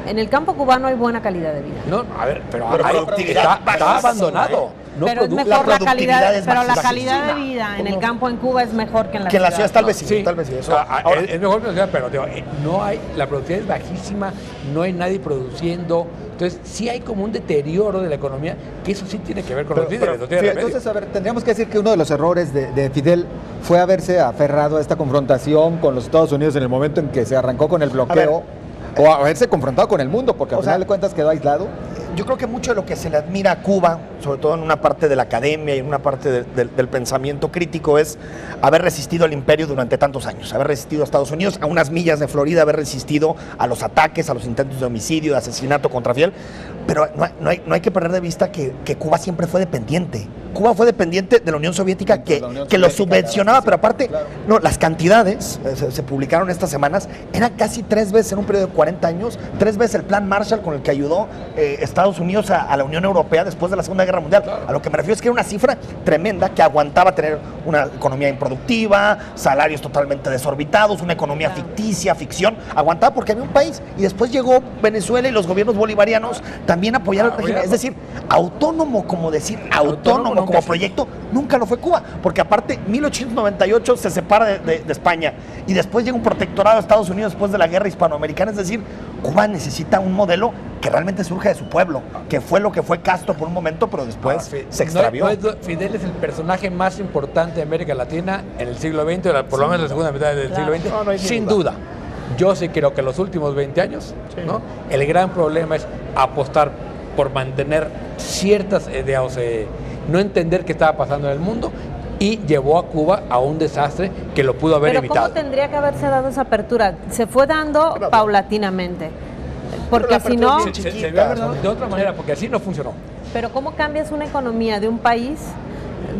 En el campo cubano hay buena calidad de vida. No, a ver, pero Pero hay- productividad está bajísima, abandonado. No pero es produ- mejor la productividad calidad, es pero la bajísima. calidad de vida en el campo en Cuba es mejor que en la Que en la ciudad. ciudad tal vez sí, Sí, tal vez sí. Eso. Ahora, es mejor que la ciudad, pero digo, no hay, la productividad es bajísima, no hay nadie produciendo. Entonces, sí hay como un deterioro de la economía, que eso sí tiene que ver con los líderes. No tiene Sí, remedio. entonces, a ver, tendríamos que decir que uno de los errores de Fidel fue haberse aferrado a esta confrontación con los Estados Unidos en el momento en que se arrancó con el bloqueo, o haberse confrontado con el mundo, porque al final de cuentas quedó aislado. Yo creo que mucho de lo que se le admira a Cuba, sobre todo en una parte de la academia y en una parte del pensamiento crítico, es haber resistido al imperio durante tantos años, haber resistido a Estados Unidos, a unas millas de Florida, haber resistido a los ataques, a los intentos de homicidio, de asesinato contra Fidel. Pero no hay que perder de vista que Cuba siempre fue dependiente. Cuba fue dependiente de la Unión Soviética que lo subvencionaba, pero aparte, no, las cantidades, se publicaron estas semanas, eran casi 3 veces en un periodo de 40 años, 3 veces el plan Marshall con el que ayudó Estados Unidos a la Unión Europea después de la Segunda Guerra Mundial. A lo que me refiero es que era una cifra tremenda que aguantaba tener una economía improductiva, salarios totalmente desorbitados, una economía ficticia, ficción, aguantaba porque había un país. Y después llegó Venezuela y los gobiernos bolivarianos también apoyaron al régimen. Es decir, autónomo, como decir, autónomo como proyecto, nunca lo fue Cuba, porque aparte 1898 se separa de España y después llega un protectorado de Estados Unidos después de la guerra hispanoamericana. Es decir, Cuba necesita un modelo que realmente surja de su pueblo, que fue lo que fue Castro por un momento, pero después se extravió. Fidel es el personaje más importante de América Latina en el siglo XX, por lo menos en la segunda mitad del siglo XX, No hay sin duda. Yo sí creo que en los últimos 20 años, ¿no? El gran problema es apostar por mantener ciertas, digamos, no entender qué estaba pasando en el mundo, y llevó a Cuba a un desastre que lo pudo haber Pero evitado. ¿cómo tendría que haberse dado esa apertura? Se fue dando paulatinamente. Porque si no... Se debió haber dado de otra manera, porque así no funcionó. Pero ¿cómo cambias una economía de un país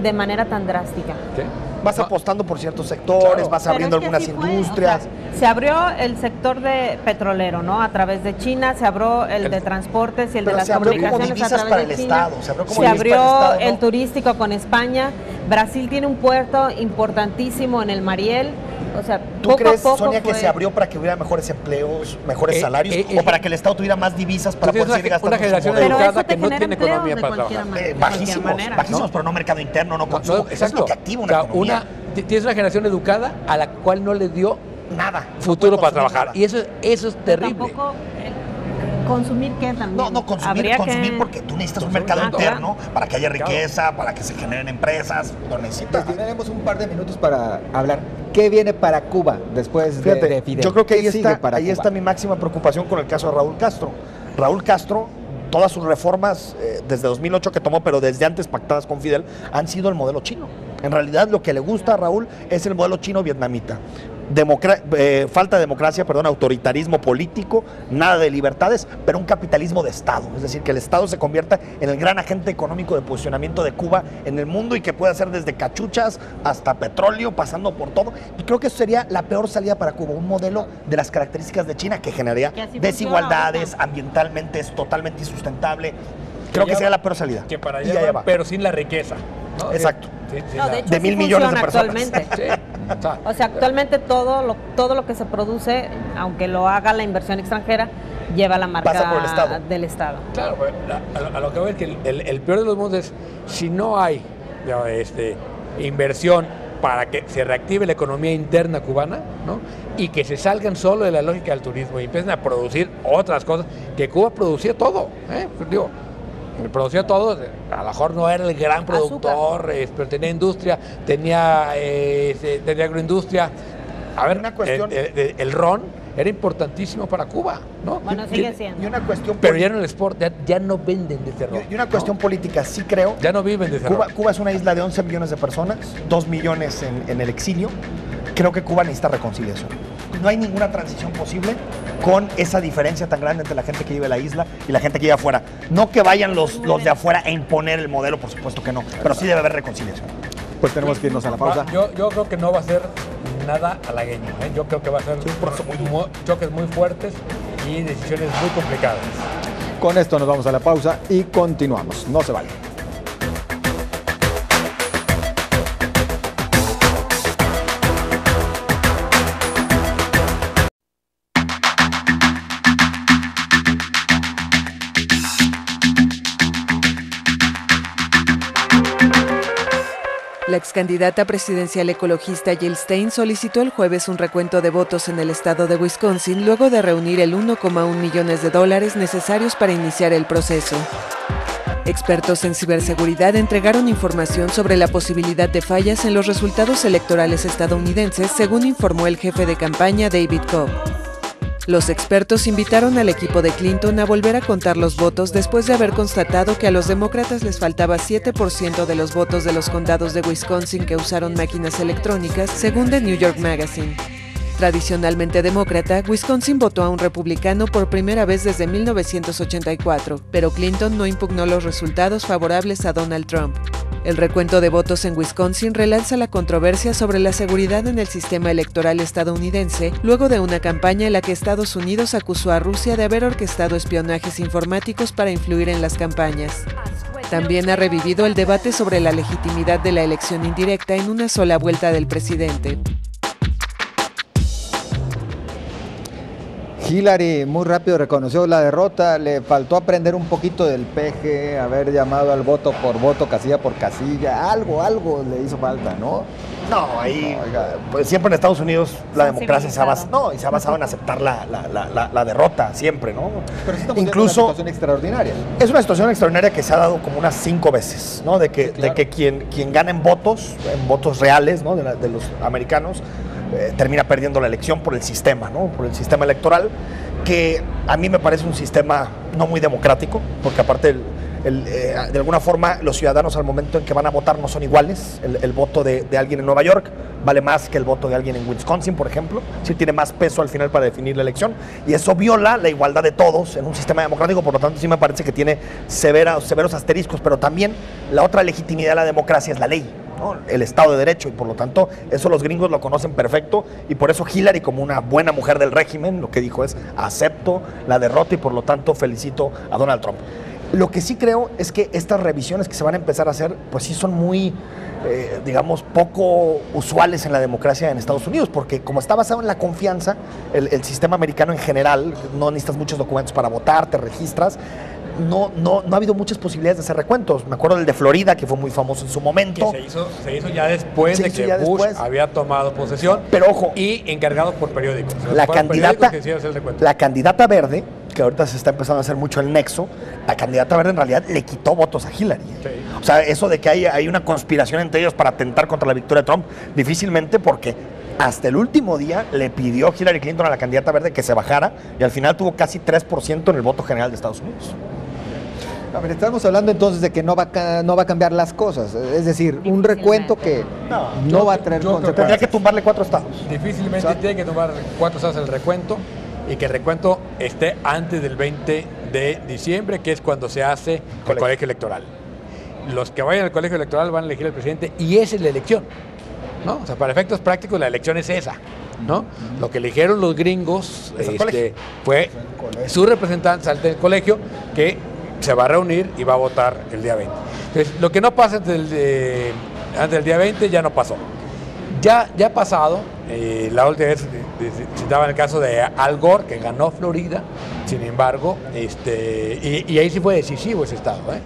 de manera tan drástica? ¿Qué? Vas apostando por ciertos sectores, vas abriendo Pero es que algunas así fue, industrias. o sea, se abrió el sector de petrolero, ¿no? A través de China, se abrió el de transportes y el de Pero las se abrió como comunicaciones a divisas través para de el China. Estado, se abrió como Se divisa para el abrió Estado, ¿no? el turístico con España. Brasil tiene un puerto importantísimo en el Mariel. O sea, ¿Tú poco crees, a poco Sonia, que fue- se abrió para que hubiera mejores empleos, mejores salarios, o para que el Estado tuviera más divisas para Tú tienes poder seguir gastando una generación en su modelo? Pero educada eso te que no genera tiene empleos economía de para cualquier trabajar. manera. Bajísimos, bajísimos, pero no mercado interno, no consumo. Eso es lo que activa una economía. Tienes una generación educada a la cual no le dio Nada. futuro no puede para consumir trabajar. nada. Y eso es terrible. Tampoco consumir qué también. No, consumir, Habría consumir que- porque tú necesitas un mercado claro. interno para que haya riqueza, para que se generen empresas, lo necesitas. Tenemos un par de minutos para hablar. ¿Qué viene para Cuba después Fíjate, de Fidel? yo creo que ¿Qué sigue para Cuba? está mi máxima preocupación con el caso de Raúl Castro. Raúl Castro, todas sus reformas desde 2008 que tomó, pero desde antes pactadas con Fidel, han sido el modelo chino. En realidad lo que le gusta a Raúl es el modelo chino-vietnamita. Falta de democracia, autoritarismo político, nada de libertades, pero un capitalismo de Estado. Es decir, que el Estado se convierta en el gran agente económico de posicionamiento de Cuba en el mundo y que pueda hacer desde cachuchas hasta petróleo, pasando por todo. Y creo que eso sería la peor salida para Cuba, un modelo de las características de China que generaría Que así desigualdades, funciona ambientalmente es totalmente insustentable. Creo que sería la peor salida. Que para Y allá allá va, va. pero sin la riqueza, ¿no? Exacto. No, de hecho, de sí 1.000 millones de funciona personas. actualmente. Sí. O sea, actualmente todo lo que se produce, aunque lo haga la inversión extranjera, lleva la marca Pasa por el Estado. del Estado. Claro, pues, a lo que veo es que el peor de los mundos es si no hay inversión para que se reactive la economía interna cubana, ¿no? Y que se salgan solo de la lógica del turismo y empiecen a producir otras cosas, que Cuba producía todo, producía todo, a lo mejor no era el gran productor, pero tenía industria, tenía agroindustria. A ver, Una cuestión- el ron era importantísimo para Cuba, ¿no? Bueno, sigue siendo. Y una cuestión Pero ya en el sport ya no venden de ese ron. Y una cuestión política, sí creo. Ya no viven de ese Cuba, ron. Cuba es una isla de 11 millones de personas, 2 millones en el exilio. Creo que Cuba necesita reconciliación. No hay ninguna transición posible con esa diferencia tan grande entre la gente que vive en la isla y la gente que vive afuera. No que vayan los de afuera a imponer el modelo, por supuesto que no, pero sí debe haber reconciliación. Pues tenemos que irnos a la pausa. Yo creo que no va a ser nada halagueño, ¿eh? Yo creo que va a ser choques muy fuertes y decisiones muy complicadas. Con esto nos vamos a la pausa y continuamos. No se vayan. La excandidata presidencial ecologista Jill Stein solicitó el jueves un recuento de votos en el estado de Wisconsin luego de reunir el $1,1 millones necesarios para iniciar el proceso. Expertos en ciberseguridad entregaron información sobre la posibilidad de fallas en los resultados electorales estadounidenses, según informó el jefe de campaña David Cobb. Los expertos invitaron al equipo de Clinton a volver a contar los votos después de haber constatado que a los demócratas les faltaba 7% de los votos de los condados de Wisconsin que usaron máquinas electrónicas, según The New York Magazine. Tradicionalmente demócrata, Wisconsin votó a un republicano por primera vez desde 1984, pero Clinton no impugnó los resultados favorables a Donald Trump. El recuento de votos en Wisconsin relanza la controversia sobre la seguridad en el sistema electoral estadounidense, luego de una campaña en la que Estados Unidos acusó a Rusia de haber orquestado espionajes informáticos para influir en las campañas. También ha revivido el debate sobre la legitimidad de la elección indirecta en una sola vuelta del presidente. Hillary muy rápido reconoció la derrota, le faltó aprender un poquito del peje, haber llamado al voto por voto, casilla por casilla, algo le hizo falta, ¿no? No, ahí pues siempre en Estados Unidos la democracia se ha basado en aceptar la derrota, siempre, ¿no? Pero sí estamos incluso en una situación extraordinaria. Es una situación extraordinaria que se ha dado como unas 5 veces, ¿no? De que quien gana en votos reales, ¿no? de los americanos, termina perdiendo la elección por el sistema, ¿no? Por el sistema electoral, que a mí me parece un sistema no muy democrático, porque aparte de alguna forma los ciudadanos al momento en que van a votar no son iguales. El voto de alguien en Nueva York vale más que el voto de alguien en Wisconsin, por ejemplo. Sí tiene más peso al final para definir la elección, y eso viola la igualdad de todos en un sistema democrático. Por lo tanto, sí me parece que tiene severos asteriscos, pero también la otra legitimidad de la democracia es la ley, ¿no? El Estado de Derecho, y por lo tanto eso los gringos lo conocen perfecto, y por eso Hillary, como una buena mujer del régimen, lo que dijo es: acepto la derrota y por lo tanto felicito a Donald Trump. Lo que sí creo es que estas revisiones que se van a empezar a hacer, pues sí son muy, digamos, poco usuales en la democracia en Estados Unidos, porque como está basado en la confianza, el sistema americano en general, no necesitas muchos documentos para votar, te registras. No ha habido muchas posibilidades de hacer recuentos. Me acuerdo del de Florida, que fue muy famoso en su momento. Que se hizo ya después de que Bush había tomado posesión, pero ojo, y encargado por periódicos. La candidata verde, que ahorita se está empezando a hacer mucho el nexo, la candidata verde en realidad le quitó votos a Hillary. Sí. O sea, eso de que hay una conspiración entre ellos para atentar contra la victoria de Trump, difícilmente, porque hasta el último día le pidió Hillary Clinton a la candidata verde que se bajara, y al final tuvo casi 3% en el voto general de Estados Unidos. A ver, estamos hablando entonces de que no va a cambiar las cosas, es decir, un recuento que no va a traer consecuencias. Tendría que tumbarle 4 estados. Difícilmente tiene que tumbar 4 estados el recuento, y que el recuento esté antes del 20 de diciembre, que es cuando se hace el colegio electoral. Los que vayan al colegio electoral van a elegir al presidente, y esa es la elección, ¿no? O sea, para efectos prácticos la elección es esa, ¿no? Lo que eligieron los gringos fue su representante del colegio, que se va a reunir y va a votar el día 20. Entonces, lo que no pasa antes del día 20 ya no pasó. Ya ha pasado. La última vez citaba el caso de Al Gore, que ganó Florida, sin embargo, y ahí sí fue decisivo ese estado, ¿eh?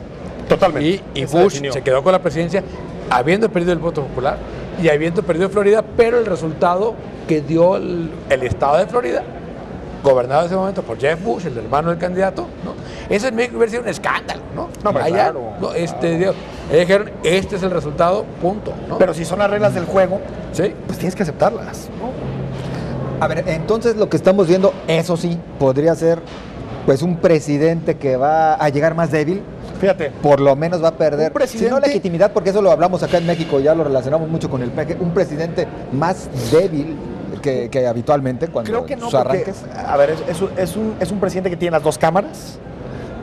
Totalmente. Y Bush se quedó con la presidencia, habiendo perdido el voto popular y habiendo perdido Florida, pero el resultado que dio el estado de Florida, gobernado en ese momento por Jeb Bush, el hermano del candidato, ¿no? Eso en México hubiera sido un escándalo, ¿no? Allá, claro. No, dijeron, este es el resultado, punto, ¿no? Pero si son las reglas del juego, ¿sí? Pues tienes que aceptarlas, ¿no? A ver, entonces lo que estamos viendo, eso sí, podría ser pues un presidente que va a llegar más débil. Fíjate. Por lo menos va a perder, si no legitimidad, porque eso lo hablamos acá en México, ya lo relacionamos mucho con el PG, un presidente más débil que habitualmente cuando creo que no, sus arranques. A ver, es un presidente que tiene las 2 cámaras,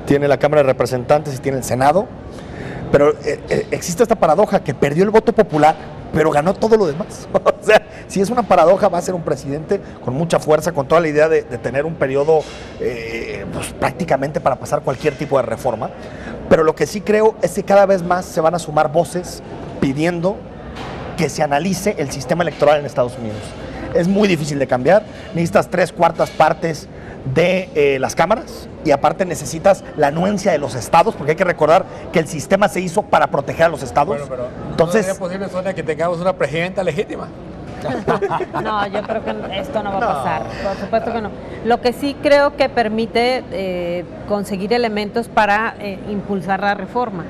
tiene la Cámara de Representantes y tiene el Senado, Pero existe esta paradoja que perdió el voto popular, pero ganó todo lo demás. O sea, si es una paradoja, va a ser un presidente con mucha fuerza, con toda la idea de tener un periodo pues, prácticamente para pasar cualquier tipo de reforma. Pero lo que sí creo es que cada vez más se van a sumar voces pidiendo que se analice el sistema electoral en Estados Unidos. Es muy difícil de cambiar, necesitas 3/4 partes de las cámaras y aparte necesitas la anuencia de los estados, porque hay que recordar que el sistema se hizo para proteger a los estados. Bueno, pero entonces, ¿no sería posible, Sonia, que tengamos una presidenta legítima? No, yo creo que esto no va a pasar, por supuesto que no. Lo que sí creo que permite conseguir elementos para impulsar la reforma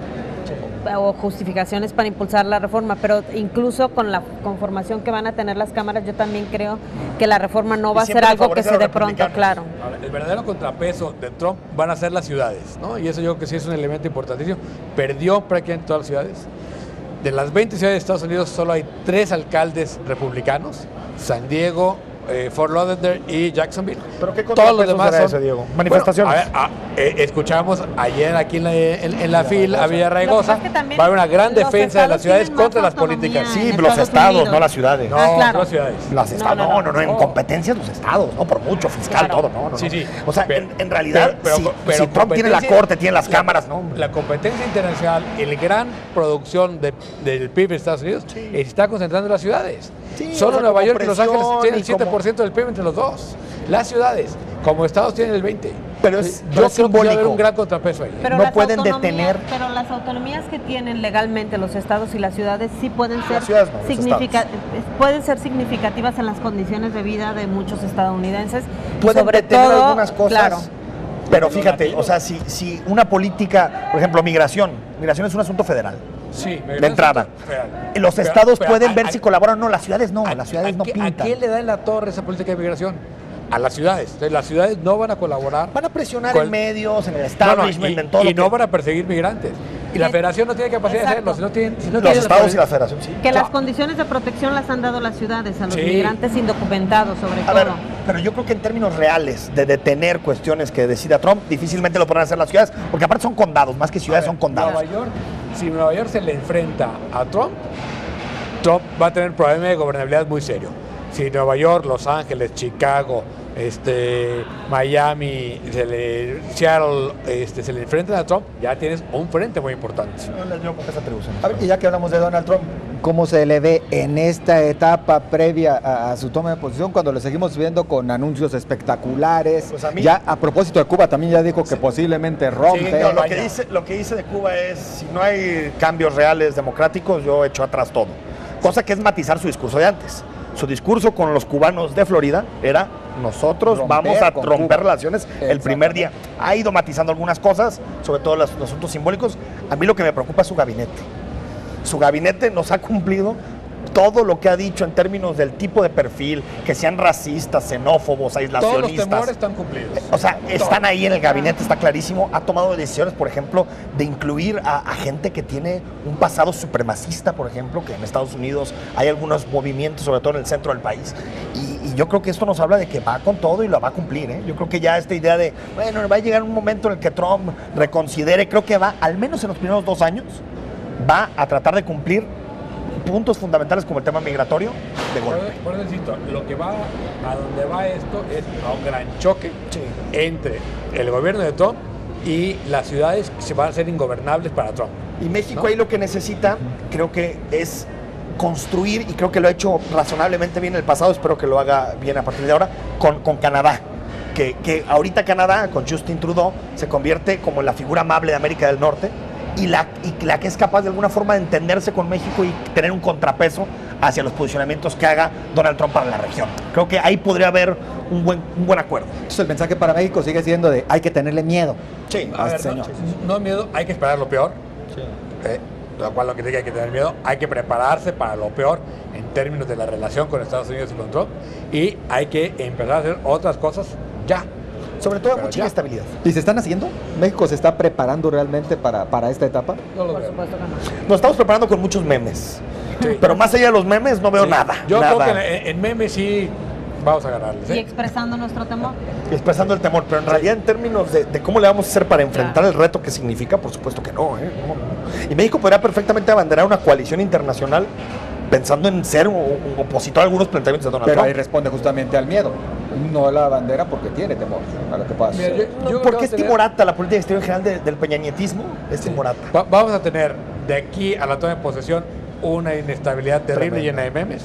o justificaciones para impulsar la reforma, pero incluso con la conformación que van a tener las cámaras, yo también creo que la reforma no va a ser algo que se dé pronto, claro. Ahora, el verdadero contrapeso de Trump van a ser las ciudades, ¿no? Y eso yo creo que sí es un elemento importantísimo. Perdió prácticamente todas las ciudades. De las 20 ciudades de Estados Unidos solo hay 3 alcaldes republicanos: San Diego, Fort Lauderdale y Jacksonville. ¿Pero qué todos los demás son eso, Diego? Manifestaciones. Bueno, a ver, escuchamos ayer aquí en la FIL a Villarraigosa, va a haber una gran defensa de las ciudades contra las políticas. Sí, los estados, no las ciudades. No, claro. no las ciudades. Las estados, no, en competencias los estados, no por mucho, fiscal, Claro. todo, no. Sí, sí. O sea, Pero- en realidad, pero si Trump tiene la competencia- corte, tiene las cámaras, ¿no? La competencia internacional, el gran producción del PIB de Estados Unidos está concentrando en las ciudades. Sí, Solo o sea, Nueva como York y Los Ángeles presión tienen el y como- 7% del PIB entre los dos. Las ciudades, como estados, tienen el 20%. Pero es Yo creo que va a haber simbólico. un gran contrapeso ahí. Pero No las pueden autonomías- detener. Pero las autonomías que tienen legalmente los estados y las ciudades sí pueden ser, Las ciudades no, los pueden ser significativas en las condiciones de vida de muchos estadounidenses. Y Pueden sobre detener todo, algunas cosas. claro, Pero fíjate, o sea, si una política, por ejemplo, migración es un asunto federal. Sí, De entrada. Los estados pueden ver si colaboran o no, las ciudades no, las ciudades no ¿A pintan. quién le da en la torre esa política de migración? A las ciudades. Entonces, las ciudades no van a colaborar. Van a presionar con- en medios, en el No, establishment, en todo y lo no que- van a perseguir migrantes. Y la federación no tiene capacidad de hacerlo. Exacto. Si no tienen, si no Los tienen estados y la federación, sí. que las condiciones de protección las han dado las ciudades a los Sí. migrantes indocumentados, sobre A todo. ver, pero yo creo que en términos reales de detener cuestiones que decida Trump, difícilmente lo podrán hacer las ciudades, porque aparte son condados, más que ciudades, son condados. Nueva York, si Nueva York se le enfrenta a Trump, Trump va a tener un problema de gobernabilidad muy serio. Si Nueva York, Los Ángeles, Chicago, Miami, Seattle, se le enfrentan a Trump, ya tienes un frente muy importante. A ver, y ya que hablamos de Donald Trump, ¿cómo se le ve en esta etapa previa a su toma de posición cuando lo seguimos viendo con anuncios espectaculares? Pues a mí- ya a propósito de Cuba también ya dijo que posiblemente rompe. Sí, no, lo que dice de Cuba es, si no hay cambios reales democráticos, yo echo atrás todo. Cosa que es matizar su discurso de antes. Su discurso con los cubanos de Florida era, nosotros Romper vamos a con romper Cuba. relaciones el primer día. Ha ido matizando algunas cosas, sobre todo los asuntos simbólicos. A mí lo que me preocupa es su gabinete. Su gabinete nos ha cumplido todo lo que ha dicho en términos del tipo de perfil, que sean racistas, xenófobos, Todos los aislacionistas. temores están cumplidos. O sea, están ahí en el gabinete, está clarísimo. Ha tomado decisiones, por ejemplo, de incluir a gente que tiene un pasado supremacista, por ejemplo, que en Estados Unidos hay algunos movimientos, sobre todo en el centro del país. Y yo creo que esto nos habla de que va con todo y lo va a cumplir, ¿eh? Yo creo que ya esta idea de, bueno, va a llegar un momento en el que Trump reconsidere, creo que va, al menos en los primeros 2 años, va a tratar de cumplir puntos fundamentales como el tema migratorio de golpe. Por eso insisto, lo que va a donde va esto es a un gran choque entre el gobierno de Trump y las ciudades que se van a hacer ingobernables para Trump. Y México ¿no? ahí lo que necesita, creo que es construir, y creo que lo ha hecho razonablemente bien en el pasado, espero que lo haga bien a partir de ahora, con Canadá. Que ahorita Canadá, con Justin Trudeau, se convierte como en la figura amable de América del Norte y la que es capaz de alguna forma de entenderse con México y tener un contrapeso hacia los posicionamientos que haga Donald Trump para la región. Creo que ahí podría haber un buen acuerdo. Entonces el mensaje para México sigue siendo de hay que tenerle miedo. Sí, A ver, señor. no miedo, hay que esperar lo peor. Lo cual lo que diga hay que tener miedo, hay que prepararse para lo peor en términos de la relación con Estados Unidos y con Trump, y hay que empezar a hacer otras cosas ya. Sobre todo Pero mucha ya. inestabilidad. ¿Y se están haciendo? ¿México se está preparando realmente para esta etapa? No lo Por veo. supuesto que no. Nos estamos preparando con muchos memes. Sí. Pero más allá de los memes no veo Sí. nada. Yo nada. creo que en memes sí vamos a ganarles. Y expresando nuestro temor. Expresando el temor, pero en realidad en términos de cómo le vamos a hacer para enfrentar el reto que significa, por supuesto que no, ¿eh? No. Y México podría perfectamente abanderar una coalición internacional pensando en ser un opositor a algunos planteamientos de Donald Pero Trump. ahí responde justamente al miedo, no la bandera porque tiene temor a lo que pasa. Mira, Porque es timorata la política exterior en general del peñanietismo, es timorata. Vamos a tener de aquí a la toma de posesión una inestabilidad terrible llena de memes.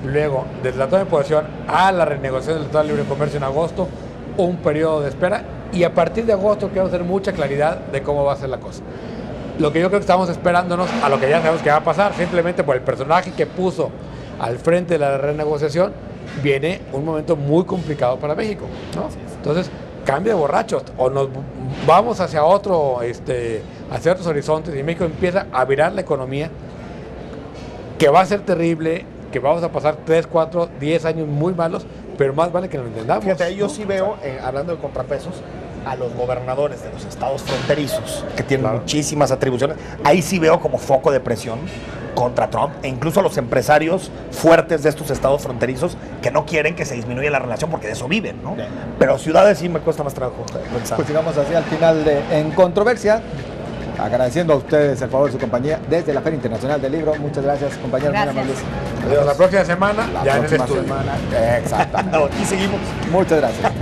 Luego, desde la toma de posesión a la renegociación del Tratado de Libre Comercio en agosto, un periodo de espera, y a partir de agosto que vamos a tener mucha claridad de cómo va a ser la cosa. Lo que yo creo que estamos esperándonos a lo que ya sabemos que va a pasar, simplemente por el personaje que puso al frente de la renegociación, viene un momento muy complicado para México, ¿no? Entonces, cambia de borrachos, o nos vamos hacia hacia otros horizontes, y México empieza a virar la economía, que va a ser terrible, que vamos a pasar 3, 4, 10 años muy malos, pero más vale que lo entendamos. Fíjate, ahí yo sí veo, hablando de contrapesos, a los gobernadores de los estados fronterizos, que tienen muchísimas atribuciones, ahí sí veo como foco de presión contra Trump, e incluso a los empresarios fuertes de estos estados fronterizos que no quieren que se disminuya la relación porque de eso viven, ¿no? Bien. Pero ciudades sí me cuesta más trabajo pensar. Pues llegamos así al final de En Controversia, agradeciendo a ustedes el favor de su compañía desde la Feria Internacional del Libro. Muchas gracias, compañeros. Gracias. Muy amables. Hasta la próxima semana, ya en el estudio. Exactamente. Aquí seguimos. Muchas gracias.